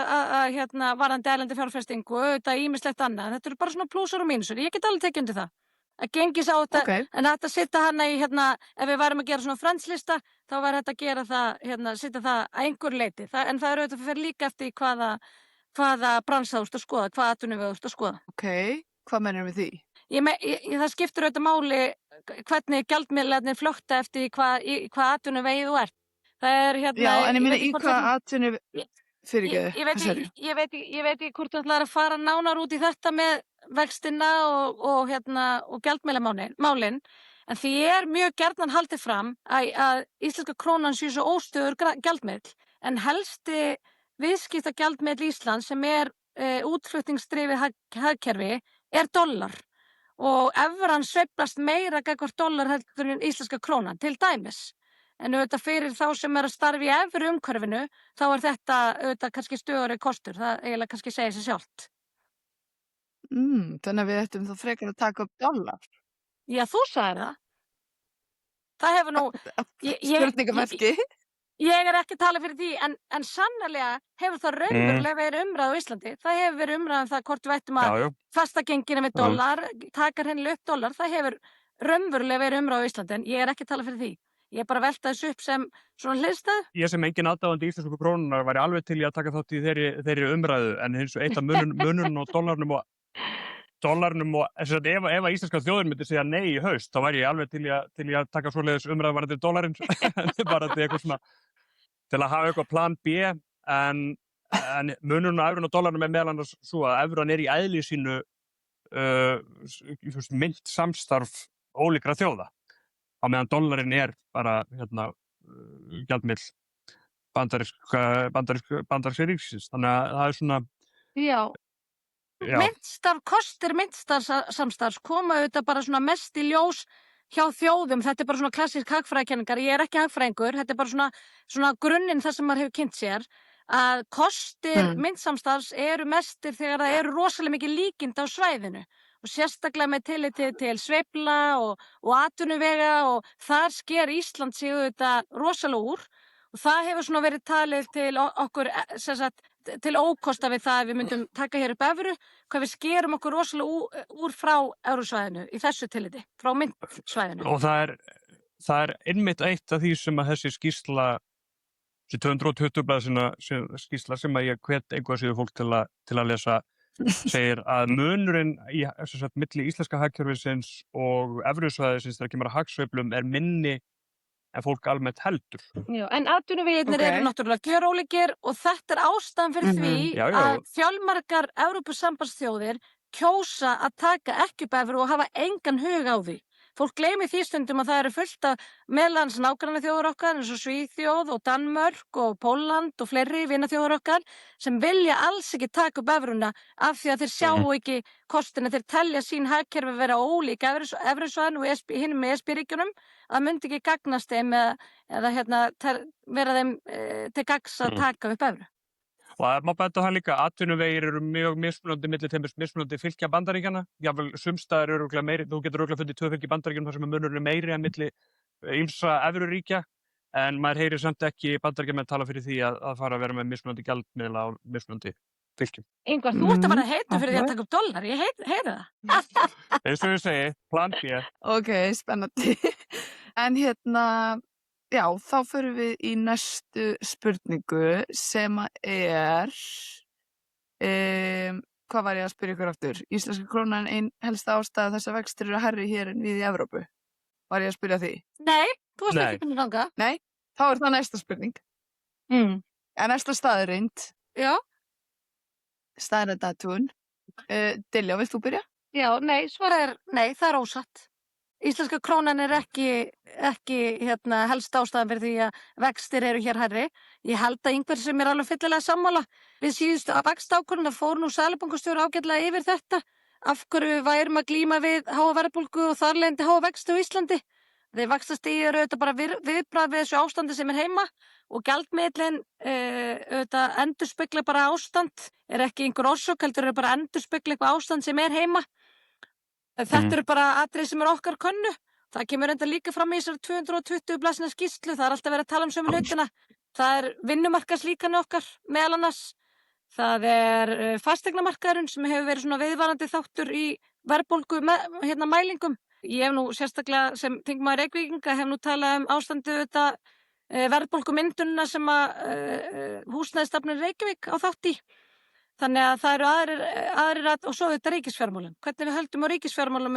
varðandi erlenda fjárfestingu og auðvitað ýmislegt annað. Þetta eru bara svona plúsar og mínusar. Ég get alveg tekið undir það. Að gengisáhætta, en þetta sitta hana í ef við værum að gera svona franslista þá var þetta að gera það, sitta það að einhver leiti. En það er auðvitað fyrir líka eftir hvaða bransa þú ert að skoða, hvaða atvinnuveg þú ert að skoða. Ok, hvað mennir við því? Það skiptir auðvitað máli hvernig gjaldmiðlarnir flökta eftir hvað atvinnuvegið þú ert. Það er Já, en ég meina í hvað fyrirgeðu, Ég veit hvað segirðu? ég veit ekki hvort þú ætlar að fara nánar út í þetta með vextina og gjaldmiðlamálin, en því mjög gjarnan haldið fram að íslenska krónan sé svo óstöðugur gjaldmiðill, en helsti viðskiptagjaldmiðill Íslands sem útflutningsdrifið hagkerfi dollar og evran sveiflast meira gagnvart dollar heldur en íslenska krónan, til dæmis. En auðvitað fyrir þá sem að starfa í evru umhverfinu, þá þetta auðvitað kannski stöðugri kostur. Það eiginlega kannski segir sig sjálft. Þannig að við ættum þá frekar að taka upp dollar. Já, þú sagðir það. Það hefur nú... Spurningamerki. Ég ekki að tala fyrir því, en sannarlega hefur það raunverulega verið umræða á Íslandi. Það hefur verið umræða um það hvort við ættum að fastagengina með dollar, taka hreinlega upp dollar. Það hefur raunverulega verið umræða á Íslandi, en ég ekki að tala fyrir því. Ég bara velta þessu upp sem svona hliðstæðu. Ég sem engin aðdáandi íslensku krónunar væri alveg til í að taka þátt í þeirri umræðu, en hins vegar eitt af mununum og dollarnum og ef að íslenska þjóðin myndi segja nei í haust, þá væri ég alveg til í að taka svoleiðis umræðu varðandi dollarinn, bara til eitthvað svona, til að hafa eitthvað plan B, en mununum á evrun og dollarnum meðal annars svo að evran í eðli sínu mynt samstarf ólíkra þjóða. Á meðan dollarinn bara gjaldmiðill bandaríska ríkisins. Þannig að það svona... Já. Kostir myntstarfssamstarfs koma auðvitað bara svona mest í ljós hjá þjóðum. Þetta bara svona klassísk hagfræðikenningar. Ég ekki hagfræðingur. Þetta bara svona grunninn það sem maður hefur kynnt sér. Að kostir myntsamstarfs mestir þegar það rosalega mikið líkind á svæðinu. Og sérstaklega með tilliti til sveifla og atvinnuvega og þar sker Ísland sig auðvitað rosalega úr og það hefur svona verið talið til okkur til ókosta við það að við myndum taka hér upp evru, hvað við skerum okkur rosalega úr frá evrusvæðinu í þessu tilliti, frá myntsvæðinu. Og það einmitt eitt af því sem að þessi skýrsla, þessi 220 blaðsina skýrsla sem að ég hvet einhverja síður fólk til að lesa, segir að munurinn milli íslenska hagkerfisins og evrusvæðisins þegar kemur að hagsveiflum minni en fólk almennt heldur. Já, en atvinnuvegirnir eru náttúrulega gjörólíkir og þetta ástæðan fyrir því að fjölmargar Evrópusambandsþjóðir kjósa að taka ekki upp evru og hafa engan hug á því. Fólk gleymir því stundum að það eru fullt af meðlands nágrannaþjóðir okkar eins og Svíþjóð og Danmörk og Pólland og fleiri vinaþjóðir okkar sem vilja alls ekki taka upp evruna af því að þeir sjá ekki kostina, þeir telja sín hagkerfi vera ólík evrusvæðinu og hinum með ESB-ríkjunum að myndi ekki gagnast þeim eða vera þeim til gagns að taka upp evru. Og það má benda það líka, atvinnuvegir eru mjög mismunandi milli þeim mismunandi fylkja Bandaríkjanna. Jafnvel sumstaðar eru örugglega meiri, þú getur örugglega fundið 2 fylki Bandaríkjunum þar sem munurinn meiri en milli ýmsa evruríkja, en maður heyrir samt ekki Bandaríkjamenn tala fyrir því að fara að vera með mismunandi gjaldmiðla á mismunandi fylkjum. Ingvar, þú ert að vera heita fyrir því að taka upp dollar, ég heyri það. Eins og ég segi, plan B. Ok, spennandi. En já, þá förum við í næstu spurningu sem hvað var ég að spyrja ykkur aftur? Íslenska krónan ein helsta ástæða þess að vextir eru hærri hér en við í Evrópu. Var ég að spyrja því? Nei, þú varst ekki búin að ganga. Nei, þá það næsta spurning. En næsta staðreind. Já. Staðreind Diljá, vilt þú byrja? Já, nei, svarið nei, það ósatt. Íslenska krónan ekki helsta ástæðan fyrir því að vextir eru hér hærri. Ég held að einhver sem alveg fyllilega sammála við síðustu vaxtaákvörðun fór nú seðlabankastjóri ágætlega yfir þetta. Af hverju við værum að glíma við háa verðbólgu og þar leiðandi háa vexti á Íslandi. Þeir vaxtastigið eru auðvitað bara viðbragð við þessu ástandi sem heima og gjaldmiðillinn auðvitað endurspeglar bara ástand, ekki einhver orsök, heldur bara endurspeglar eitthvað ástand sem heima. Þetta eru bara atriði sem okkar könnu. Það kemur enda líka fram í þessari 220 blaðsíðna skýrslu. Það alltaf verið að tala sömu hlutina. Það vinnumarkaðslíkani okkar meðal annars. Það fasteignamarkaðurinn sem hefur verið svona viðvarandi þáttur í verðbólgu mælingum. Ég hef nú sérstaklega sem þingmaður Reykvíkinga hef nú talað ástandið verðbólgumyndunina sem húsnæðisstofnun Reykjavík á þátt í. Þannig að það eru aðrir og svo þetta ríkisfjármálin. Hvernig við höldum á ríkisfjármálum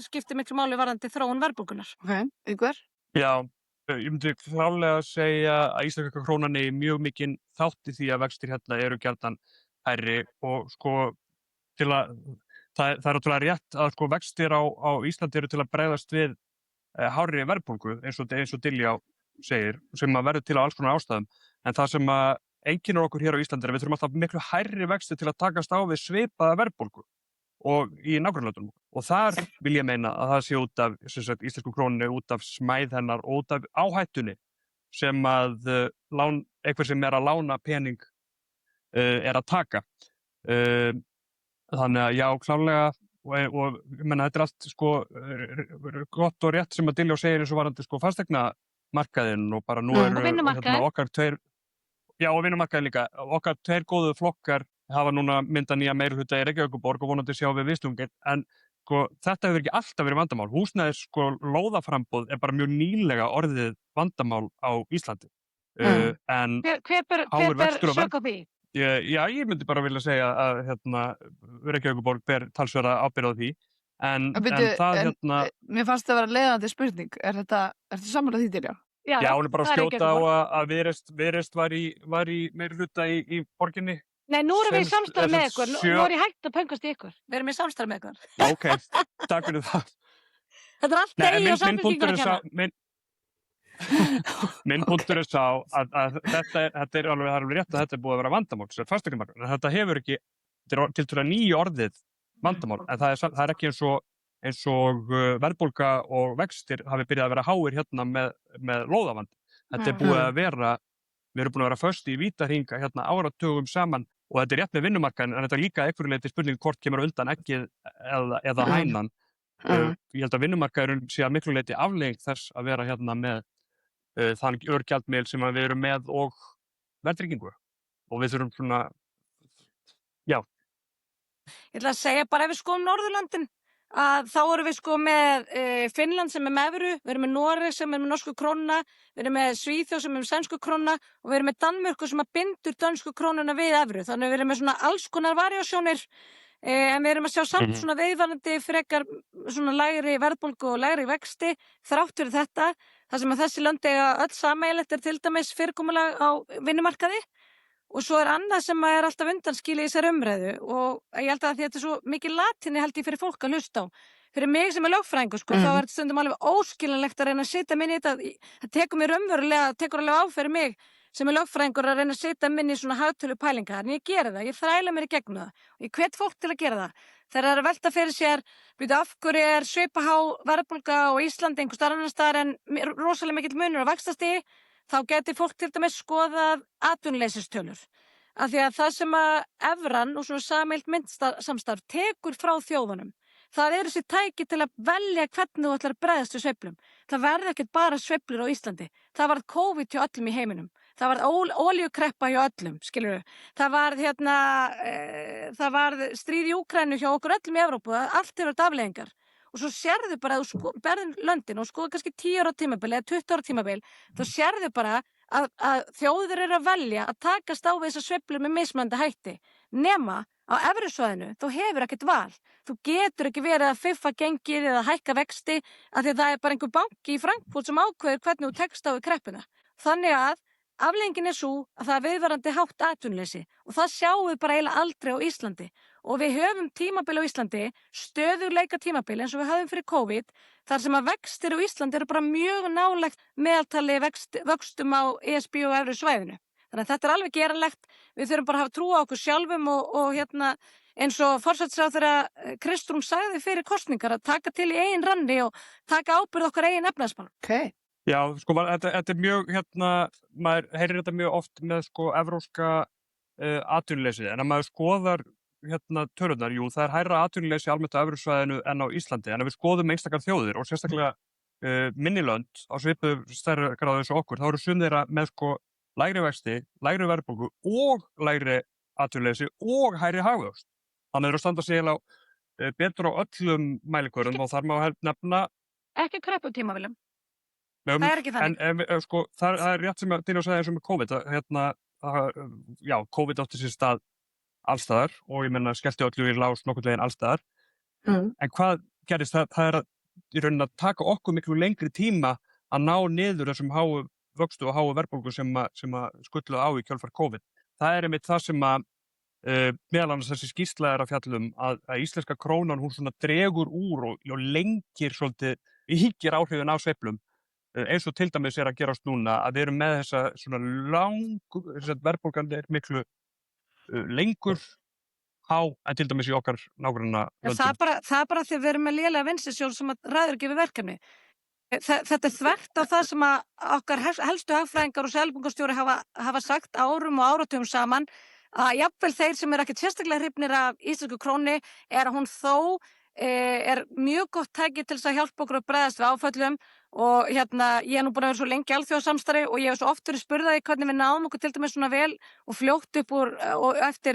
skiptir miklu máli varðandi þróun verðbólgunnar. Ok, ykkur? Já, Ég myndi klálega segja að íslenska krónan eigi mjög mikinn þátt í því að vextir hérna eru gjarnan hærri og sko til að það er náttúrulega rétt að sko vextir á Íslandi eru til að bregðast við hárri verðbólgu eins og Diljá segir, sem að verður til á alls konar ástæðum. En það sem að einkennir okkur hér á Íslandi er að við þurfum alltaf miklu hærri vexti til að takast á við svipaða verðbólgu og í nágrannalöndunum. Og þar vil ég meina að það sé út af íslensku krónunni, út af smæð hennar og út af áhættunni sem að einhver sem er að lána pening er að taka. Þannig að já, klárlega og ég menna þetta er allt sko gott og rétt sem að Diljá segir eins og varandi sko fasteignamarkaðinn og bara nú eru okkar tveir og vinnumarkaðinn líka, okkar tveir góðu flokkar hafa núna myndað nýja meirihluta í Reykjavíkurborg og vonandi sjá við viðsnúningin en sko þetta hefur ekki alltaf verið vandamál. Húsnæðis sko lóðaframboð er bara mjög nýlega orðið vandamál á Íslandi. En hver ber sök á því? Já, ég myndi bara vilja segja að Reykjavíkurborg ber talsverða ábyrgð á því. En það mér fannst það að vera leiðandi spurning. Ertu sammála því, Diljá? Já, hún er bara að skjóta á að Viðreisn var í meirihluta í borginni. Nei, nú erum við í samstarfi með ykkur. Nú er ég hægt að pöngast í ykkur. Við erum í samstarfi með ykkur. Ok, takk fyrir það. Þetta er allt degi og samfélkingur að kenna. Minn punktur er sá að þetta er alveg rétt að þetta er búið að vera vandamál, fasteignamarkaðurinn, en þetta hefur ekki, þetta er tiltölulega nýju orðið vandamál, en það er ekki eins og verðbólga og vextir hafi byrjað að vera háir hérna með lóðavand. Þetta er búið að vera, við erum búin að vera föst í vítahring hérna áratugum saman og þetta er rétt með vinnumarkaðinn, en þetta er líka einhverju leyti spurning hvort kemur undan eggið eða hænan. Ég held að vinnumarkaðurinn sé að miklu leyti afleiðing þess að vera hérna með þann örgjaldmiðil sem við erum með og verðtryggingu og við þurfum svona já. Ég ætla að segja bara ef við skoðum Norðurlöndin að þá erum við sko með Finnland sem er með evru, við erum með Noreg sem er með norsku krónuna, við erum með Svíþjóð sem er með sænsku krónuna og við erum með Danmörku sem bindur dönsku krónuna við evru, þannig við erum með svona alls konar variasjónir en við erum að sjá samt svona viðvarandi frekar svona lægri verðbólgu og lægri vexti þrátt fyrir þetta. Það sem að þessi lönd eiga öll sameiginlegt til dæmis fyrirkomulag á vinnumarkaði og svo er annað sem er alltaf undanskilið í þessari umræðu og ég held að þetta er svo mikið latinni held ég fyrir fólk að hlusta á. Fyrir mig sem er lögfræðingur sko, þá er þetta stundum alveg óskiljanlegt að reyna að setja minni í þetta. Það tekur mér tekur alveg á fyrir mig sem er lögfræðingur að reyna að setja minni í svona hagtölu pælingar, en ég geri það, ég þræla mér í gegnum það og ég hvet fólk til að gera það. Þegar það er að velta fyrir sér, af hverju er svipahá verðbólga á Íslandi einhvers staðar annars staðar en rosalega mikill munur á vaxtastigi, þá geti fólk til dæmis skoðað atvinnuleysistölur. Af því að það sem að evran og svona sameiginlegt myntsamstarf tekur frá þjóðunum, það eru þessi tæki til að velja hvernig þú ætlar að bregðast við sveiflum. Það verði ekkert bara sveiflur á Íslandi. Það varð COVID hjá öllum í heiminum. Það varð olíukreppa hjá öllum, skilurðu. Það varð stríð í Úkraínu hjá okkur öllum í Evrópu. Allt hefur þetta afleiðingar. Og svo sérðu bara að þú berðin löndin og skoða kannski 10 ára tímabil eða 20 ára tímabil, þá sérðu bara að þjóðir eru að velja að takast á við þessar sveiflur með mismunandi hætti. Nema á evrusvæðinu, þú hefur ekkert val. Þú getur ekki verið að fiffa gengið eða hækka vexti af því að það er bara einhver banki í Frankfurt sem ákveður hvernig þú tekst á við kreppuna. Þannig að afleiðingin er svo að það er viðvarandi hátt atvinnuleysi og það sjáum við bara eiginlega aldrei á Íslandi. Og við höfum tímabil á Íslandi, stöðugleika tímabil eins og við höfum fyrir COVID, þar sem að vextir á Íslandi eru bara mjög nálægt meðaltali vöxtum á ESB og evrusvæðinu. Þannig að þetta er alveg geranlegt. Við þurfum bara að hafa trú á okkur sjálfum og eins og forsætisráðherra Kristrún sagði fyrir kosningar að taka til í eigin ranni og taka ábyrgð okkar eigin efnahagsmálum. Okay. Já, sko, þetta er mjög, maður heyrir þetta mjög oft með sko evrópska atvinnuleysi, en að maður skoðar tölurnar, jú, það er hærra atvinnuleysi almennt á evrusvæðinu en á Íslandi, en að við skoðum einstakar þjóðir og sérstaklega minni lönd á svipuð stærra gráðu eins og okkur, þá eru sum þeirra með sko lægri vexti, lægri verðbólgu og lægri atvinnuleysi og hærri hagvöxt. Þannig að þeir standa sig betur á öllum mælikvörðum og þar má nefna ekki krepputíma, Viljum. Það er ekki þannig. En sko, það er rétt sem að Diljá sagði eins og með COVID, já, COVID átti sér stað allstaðar og ég menna skellti öllu í lás nokkurn veginn allstaðar. En hvað gerist það er að í rauninni að taka okkur miklu lengri tíma að ná niður þessum háu vöxtu og háu verðbólgu sem að skullu á í kjölfar COVID. Það er einmitt það sem að meðal annars þessi skýrsla að fjallum að íslenska krónan hún svona dregur úr og lengir svolítið, ýkir áhrifin á sveiflum eins og til dæmis að gerast núna að við erum með þessa svona verðbólgan er miklu lengur há en til dæmis í okkar nágranna löndum. Það er bara því við erum með lélega vinstrisjóð sem að ræður ekki við verkefni. Þetta er þvert á það sem að okkar helstu hagfræðingar og seðlabankastjóri hafa sagt árum og áratugum saman að jafnvel þeir sem ekkert sérstaklega hrifnir af íslensku krónu að hún þó er mjög gott tæki til þess að hjálpa okkur að bregðast við áföllum og ég er nú búin að vera svo lengi í alþjóðasamstarfi og ég hef svo oft verið spurðað hvernig við náðum okkur til dæmis svona vel og fljótt upp úr og eftir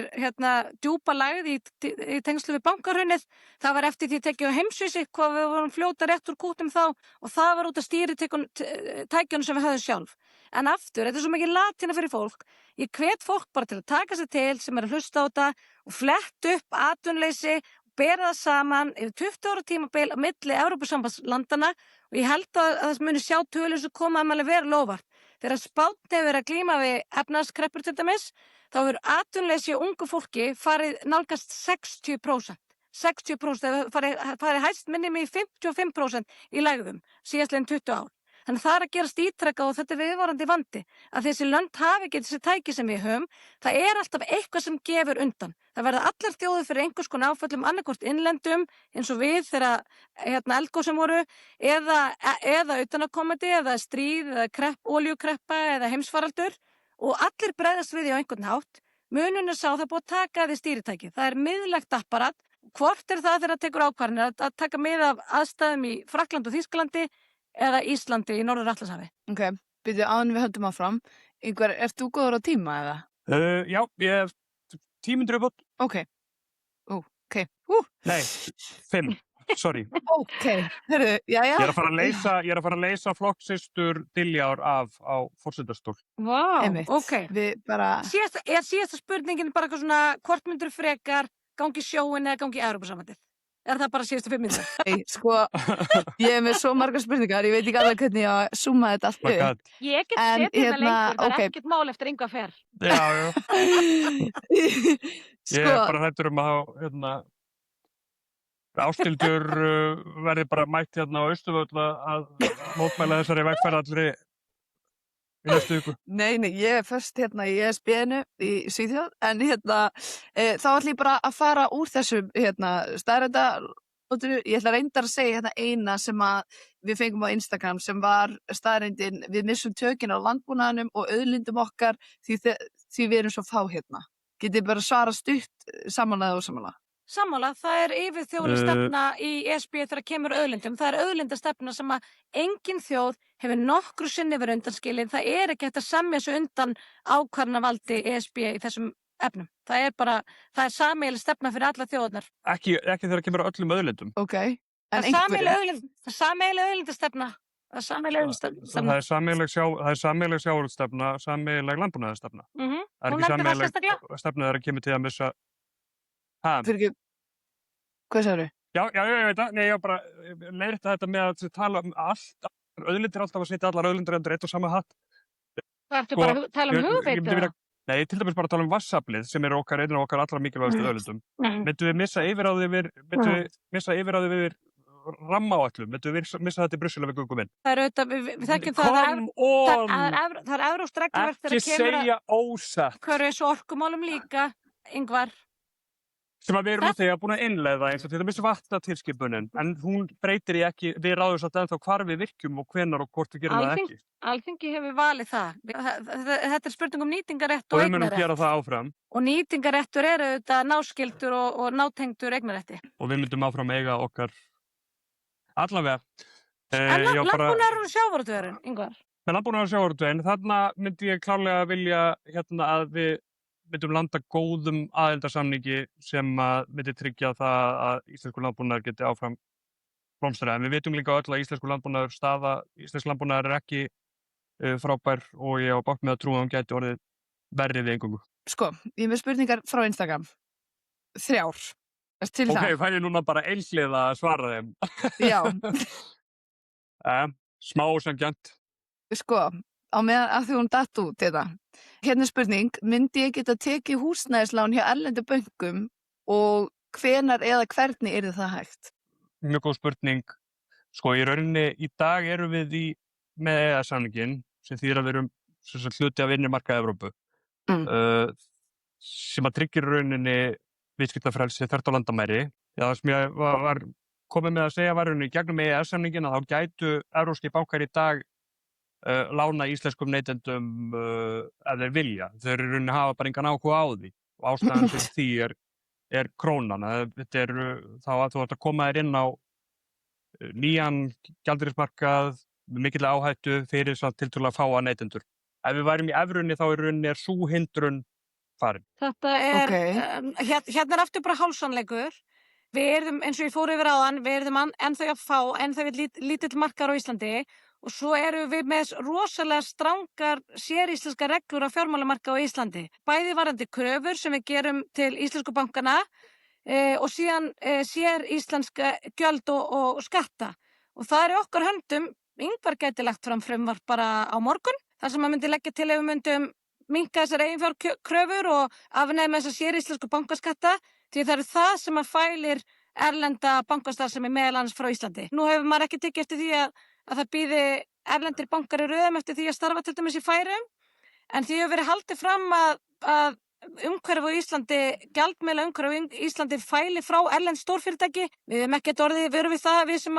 djúpa lægð í tengslu við bankahrunið. Það var eftir því tekið á heimsvísi hvað við vorum fljóta rétt úr kútum þá og það var út af stýritækjunum sem við höfðum sjálf. En aftur, þetta er svo mikið latína fyrir fólk. Ég hvet fólk bara til að taka sig til sem að hlusta á þetta og flett upp atvinnuleysi bera það saman yfir 20 ára tímabil á milli Evrópusambandslandana og ég held að það muni sjá tölur sem koma að vera lofart. Þegar Spánn hefur verið að glíma við efnahagskreppur til dæmis, þá hefur atvinnuleysi og ungu fólki farið nálgast 60%. 60% farið hæst minni með 55% í lægðum síðastliðin 20 ár. Þannig það er að gerast ítrekka og þetta er viðvarandi vandi að þessi lönd hafi ekki þessi tæki sem við höfum. Það er alltaf eitthvað sem gefur undan. Það verða allar þjóðir fyrir einhvers konar áföllum annarkvort innlendum eins og við þegar eldgosum voru eða utanaðkomandi eða stríð eða olíukreppa eða heimsfaraldur og allir bregðast við því á einhvern hátt. Munurinn sá það búið að taka því stýritæki. Það er miðlægt apparat. Hvort er það þegar það tekur ákvarðanir að taka mið af aðstæðum í Frakklandi og Þýskalandi eða Íslandi í Norður-Atlantshafi? Ok, byrju áður við höldum áfram. Yngvar, ert þú góður á tíma eða? Já, ég hef 10 mínútur uppátt. Ok. Nei, 5, sorry. Ok, heyrðu, jæja. Ég er að fara að leysa flokksystur Diljár af á forsetastól. Vá, Einmitt. ok. Við bara... Síðasta spurningin bara eitthvað svona, hvort myndur frekar gangi í sjóin eða gangi í Evrópusambandið? Er það bara síðustu 5 mínútur? Nei, sko, ég er með svo margar spurningar, ég veit ekki alveg hvernig ég á að zooma þetta allt upp. Ég get setið það lengur, það er ekkert mál eftir Yngvar fer. Já. Sko, Ég er bara hræddur að Ásthildur verði bara mætt á Austurvöll að mótmæla þessari vegferð allri í næstu viku. Nei, ég er först í ESB-inu í Svíþjóð, en þá ætlum ég bara að fara úr þessum staðrænda. Ég ætla reyndar að segja eina sem að við fengum á Instagram sem var staðrændin við missum tökin á landbúnaðinum og auðlindum okkar því við erum svo fá hérna. Getið bara svara stutt samanlega og samanlega? Sammála, það er yfirþjóðleg stefna í ESB þegar kemur auðlindum. Það er auðlindastefna sem að engin þjóð hefur nokkru sinni verið undanskilin. Það er ekki hægt að semja sig undan ákvarðanavaldi ESB í þessum efnum. Það er sameiginleg stefna fyrir alla þjóðarnar. Ekki þegar kemur öllum auðlindum. Ok, Það er sameiginleg auðlindastefna. Það er sameiginleg sjávarútvegsstefna, sameiginleg landbúnaðarstefna. Það er ekki sameiginleg stefna þegar kemur til að missa. Fyrir ekki, hvað sagður þú? Já, ég veit það. Nei, ég var bara leiðrétta þetta með að tala allt. Auðlindir alltaf að setja allar auðlindir undir eitt og sama hatt. Það ertu bara að tala hugveitu? Nei, til dæmis bara að tala aflið sem er einn af okkar allra mikilvægastu auðlindum. Myndum við missa yfirráðið yfir rammaáætlun? Myndum við missa þetta í Brussel ef við göngum inn? Það er auðvitað, við þekkjum það það er evrópskt regluverk þegar kemur Ekki segja ósatt. Hverju svo orkumálum líka, Yngvar? Sem að við erum þegar búin að innleiða eins og til dæmis vatnatilskipunin, en hún breytir ekki, við ráðum satt ennþá hvar við virkjum og hvenar og hvort við gerum það ekki. Alþingi hefur valið það. Þetta er spurning um nýtingarétt og eignarrétt. Og við munum eignarrétt. gera það áfram. Og nýtingaréttur eru auðvitað náskyldur og nátengdur eignarrétti. Og við myndum áfram eiga okkar allavega. En landbúnaður og sjávarútvegurinn, Yngvar? Með landbúnaður og sjávarútveginn, þarna myndi ég klárlega vilja að við myndum landa góðum aðildarsamningi sem myndi tryggja það að íslenskur landbúnaður geti áfram blómstra. En við vitum líka öll að íslenskur landbúnaður er ekki frábær og ég á bágt með að trúa að hann geti orðið verri við eingöngu. Sko, ég er með spurningar frá Instagram. 3. Til það. Ok, fæ ég núna bara einhliða að svara þeim. Já. smá ósanngjarnt. Sko, á meðan að því hún datt út þetta. Hérna er spurning, myndi ég geta tekið húsnæðislán hjá erlendu bönkum og hvenar eða hvernig yrði það hægt? Mjög góð spurning. Sko, í rauninni í dag erum við með EES-samninginn sem þýðir að við erum sem sagt hluti af vinnumarkaði Evrópu. Sem að tryggir í rauninni viðskiptafrelsi þvert á landamæri. Það sem ég var komið með að segja var í gegnum EES-samninginn að þá gætu evrópskir bankar í dag lána íslenskum neytendum ef þeir vilja. Þeir í rauninni hafa bara engan áhuga á því og ástæðan fyrir því er krónan. Þetta þá að þú ert að koma þér inn á nýjan gjaldeyrismarkað með mikilli áhættu fyrir tiltölulega fáa neytendur. Ef við værum í evrunni þá í rauninni sú hindrun farin. Þetta hérna er aftur bara hálfsannleikur. Við erum, eins og ég fór yfir áðan, við erum ennþá að fá, ennþá við lítill markaður á Íslandi og svo erum við með rosalega strangar séríslenskar reglur á fjármálamarkaði á Íslandi. Bæði varðandi kröfur sem við gerum til íslensku bankana og síðan séríslenska gjöld og skatta. Og það er í okkar höndum, Ingvar gæti lagt fram frumvarp bara á morgun, þar sem myndi leggja til ef við myndum minnka þessar eiginfjárkröfur og afnema þessar séríslensku bankaskatta, því það það sem að fælir erlenda bankastarfsemi meðal annars frá Íslandi. Nú hefur maður ekki tekið eftir því að það býði erlendir bankar í röðum eftir því að starfa til dæmis í Færeyjum, en því hefur verið haldið fram að umhverfi á Íslandi, gjaldmiðla umhverfi á Íslandi fæli frá erlend stórfyrirtæki. Við hefum ekkert orðið vöru við það, við sem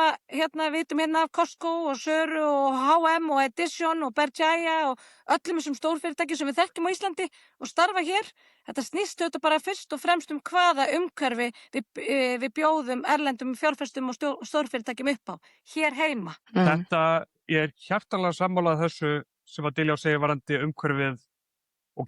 vitum af Costco og Söru og H&M og Edition og Berjaya og öllum þessum stórfyrirtæki sem við þekkjum á Íslandi og starfa hér. Þetta snýst auðvitað bara fyrst og fremst hvaða umhverfi við bjóðum erlendum fjárfestum og stórfyrirtækjum upp á, hér heima. Þetta er hjartanlega sammálað þessu sem að Diljá segir varðandi umhverfið og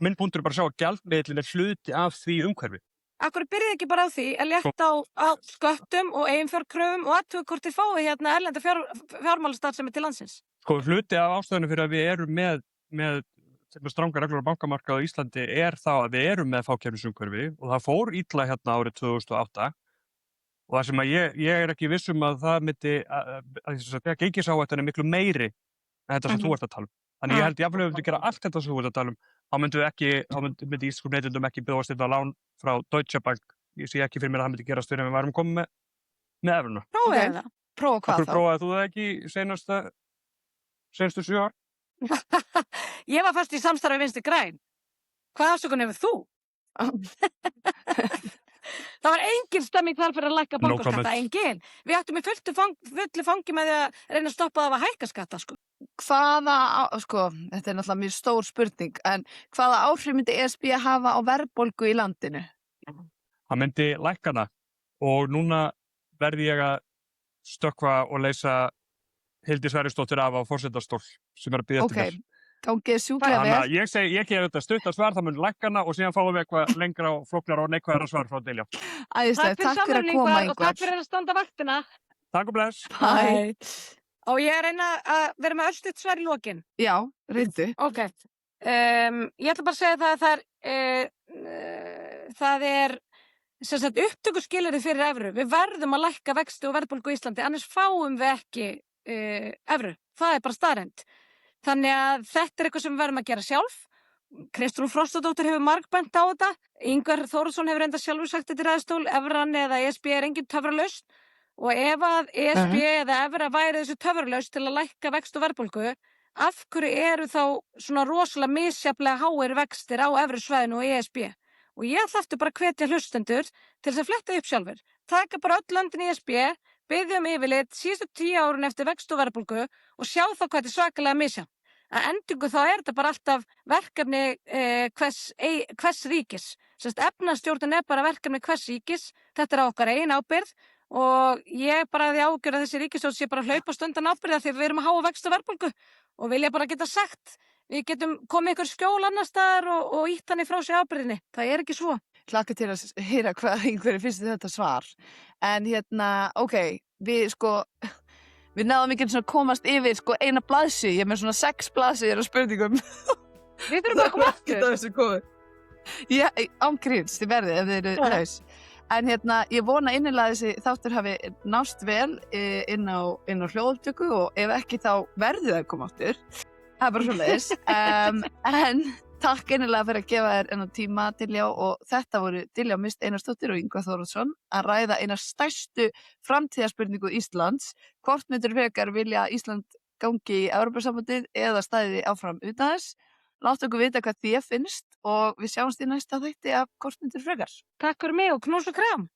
minn punktur er bara að sjá að gjaldmiðillinn er hluti af því umhverfi. Akkur byrjaði ekki bara á því að létta á sköttum og eiginfjárkröfum og athuga hvort þið fái hérna erlenda fjármálastarfsemi til landsins? Sko, hluti af ástæðunum fyrir að við erum með strangar reglur á bankamarkaði á Íslandi er þá að við erum með fákeppnisumhverfi og það fór illa hérna árið 2008 og það sem að ég er ekki viss að það myndi að gengisáhættan er miklu meiri en þetta sem þú ert að tala um. Þannig ég held jafnvel að við gera allt þetta sem þú ert að tala um, þá myndi íslenskum neytendum ekki bjóðast þetta lán frá Deutsche Bank. Ég sé ekki fyrir mér að það myndi gerast fyrir en við varum komið með evruna. Prófaðu það. Prófa hvað þá? Prófaði þú það ekki senastu 7 ár? Ég var fast í samstarfi Vinstri græn. Hvað afsökun hefur þú? Það var engin stemming þar fyrir að lækka bankaskatta, engin. Við ættum í fullu fangi með því að reyna að stoppa það að hækka skatta, sko. Þetta er náttúrulega mjög stór spurning, en hvaða áhrif myndi ESB hafa á verðbólgu í landinu? Það myndi lækka hana og núna verði ég að stökkva og leysa Hildi Sverrisdóttir af á forsetastól sem er að bíða eftir mér. Gangið sjúklega vel. Þannig að ég gef þetta stuttasvar, það mun lækka hana og síðan fáum við eitthvað lengra og flóknara og neikvæðara svar frá Diljá. Æðislega, takk fyrir að koma, Ingvar. Og takk fyrir að standa vaktina. Takk og bless. Bye. Og ég reyna að vera með örstutt svar í lokin. Já, reyndu. Ok. Ég ætla bara að segja það er sem sagt upptökuskilyrði fyrir evru. Við verðum að lækka vexti og verðbólgu í Íslandi, annars fáum við ekki evru. Það er bara staðreynd. Þannig að þetta er eitthvað sem við verðum að gera sjálf. Kristrún Frostadóttir hefur margbent á þetta. Ingvar Þórsson hefur enda sjálfur sagt þetta í ræðustól. Evran eða ESB er engin töfralausn. Og ef að ESB eða evra væri þessu töfralausn til að lækka vext og verðbólgu, af hverju eru þá svona rosalega misjafnlega háir vextir á evrusvæðinu og ESB? Og ég ætla aftur bara að hvetja hlustendur til þess að fletta upp sjálfur. Taka bara öll löndin í ESB, biðja yfirlit síðustu 10 árun eftir vext og verðbólgu og sjá þá hvað þetta er svakalega misjafnt. Að endingu þá er þetta bara alltaf verkefni hvers ríkis. Efnastjórnin er bara verkefni hvers ríkis. Þetta er á okkar eigin ábyrgð og ég bara því ágjör að þessi ríkisstjórn sé bara að hlaupast undan ábyrgð því við erum að háa vext og verðbólgu og vilja bara geta sagt við getum komið ykkur skjól annars staðar og ítt hann frá sig ábyrgðinni. Það er ekki svo. Hlakka til að heyra hvað einhverju finnst þetta svar. En við náðum ekki að komast yfir eina blaðsíðu, ég er með svona 6 blaðsíður á spurningum. Við þurfum bara að koma aftur. Án gríns, þið verðið ef þið eru laus. En ég vona innilega að þessi þáttur hafi nást vel inn á hljóðupptöku og ef ekki þá verður það að koma áttur. Það bara svoleiðis. En takk innilega fyrir að gefa þér enn tíma, Diljá, og þetta voru Diljá Mist Einarsdóttir og Ingvar Þóroddsson að ræða eina stærstu framtíðarspurningu Íslands. Hvort myndir frekar vilja að Ísland gangi í Evrópusambandið eða stæði áfram utan þess? Láttu okkur vita hvað þér finnst og við sjáumst í næsta þætti af Hvort myndir frekar. Takk fyrir mig og knús og kram.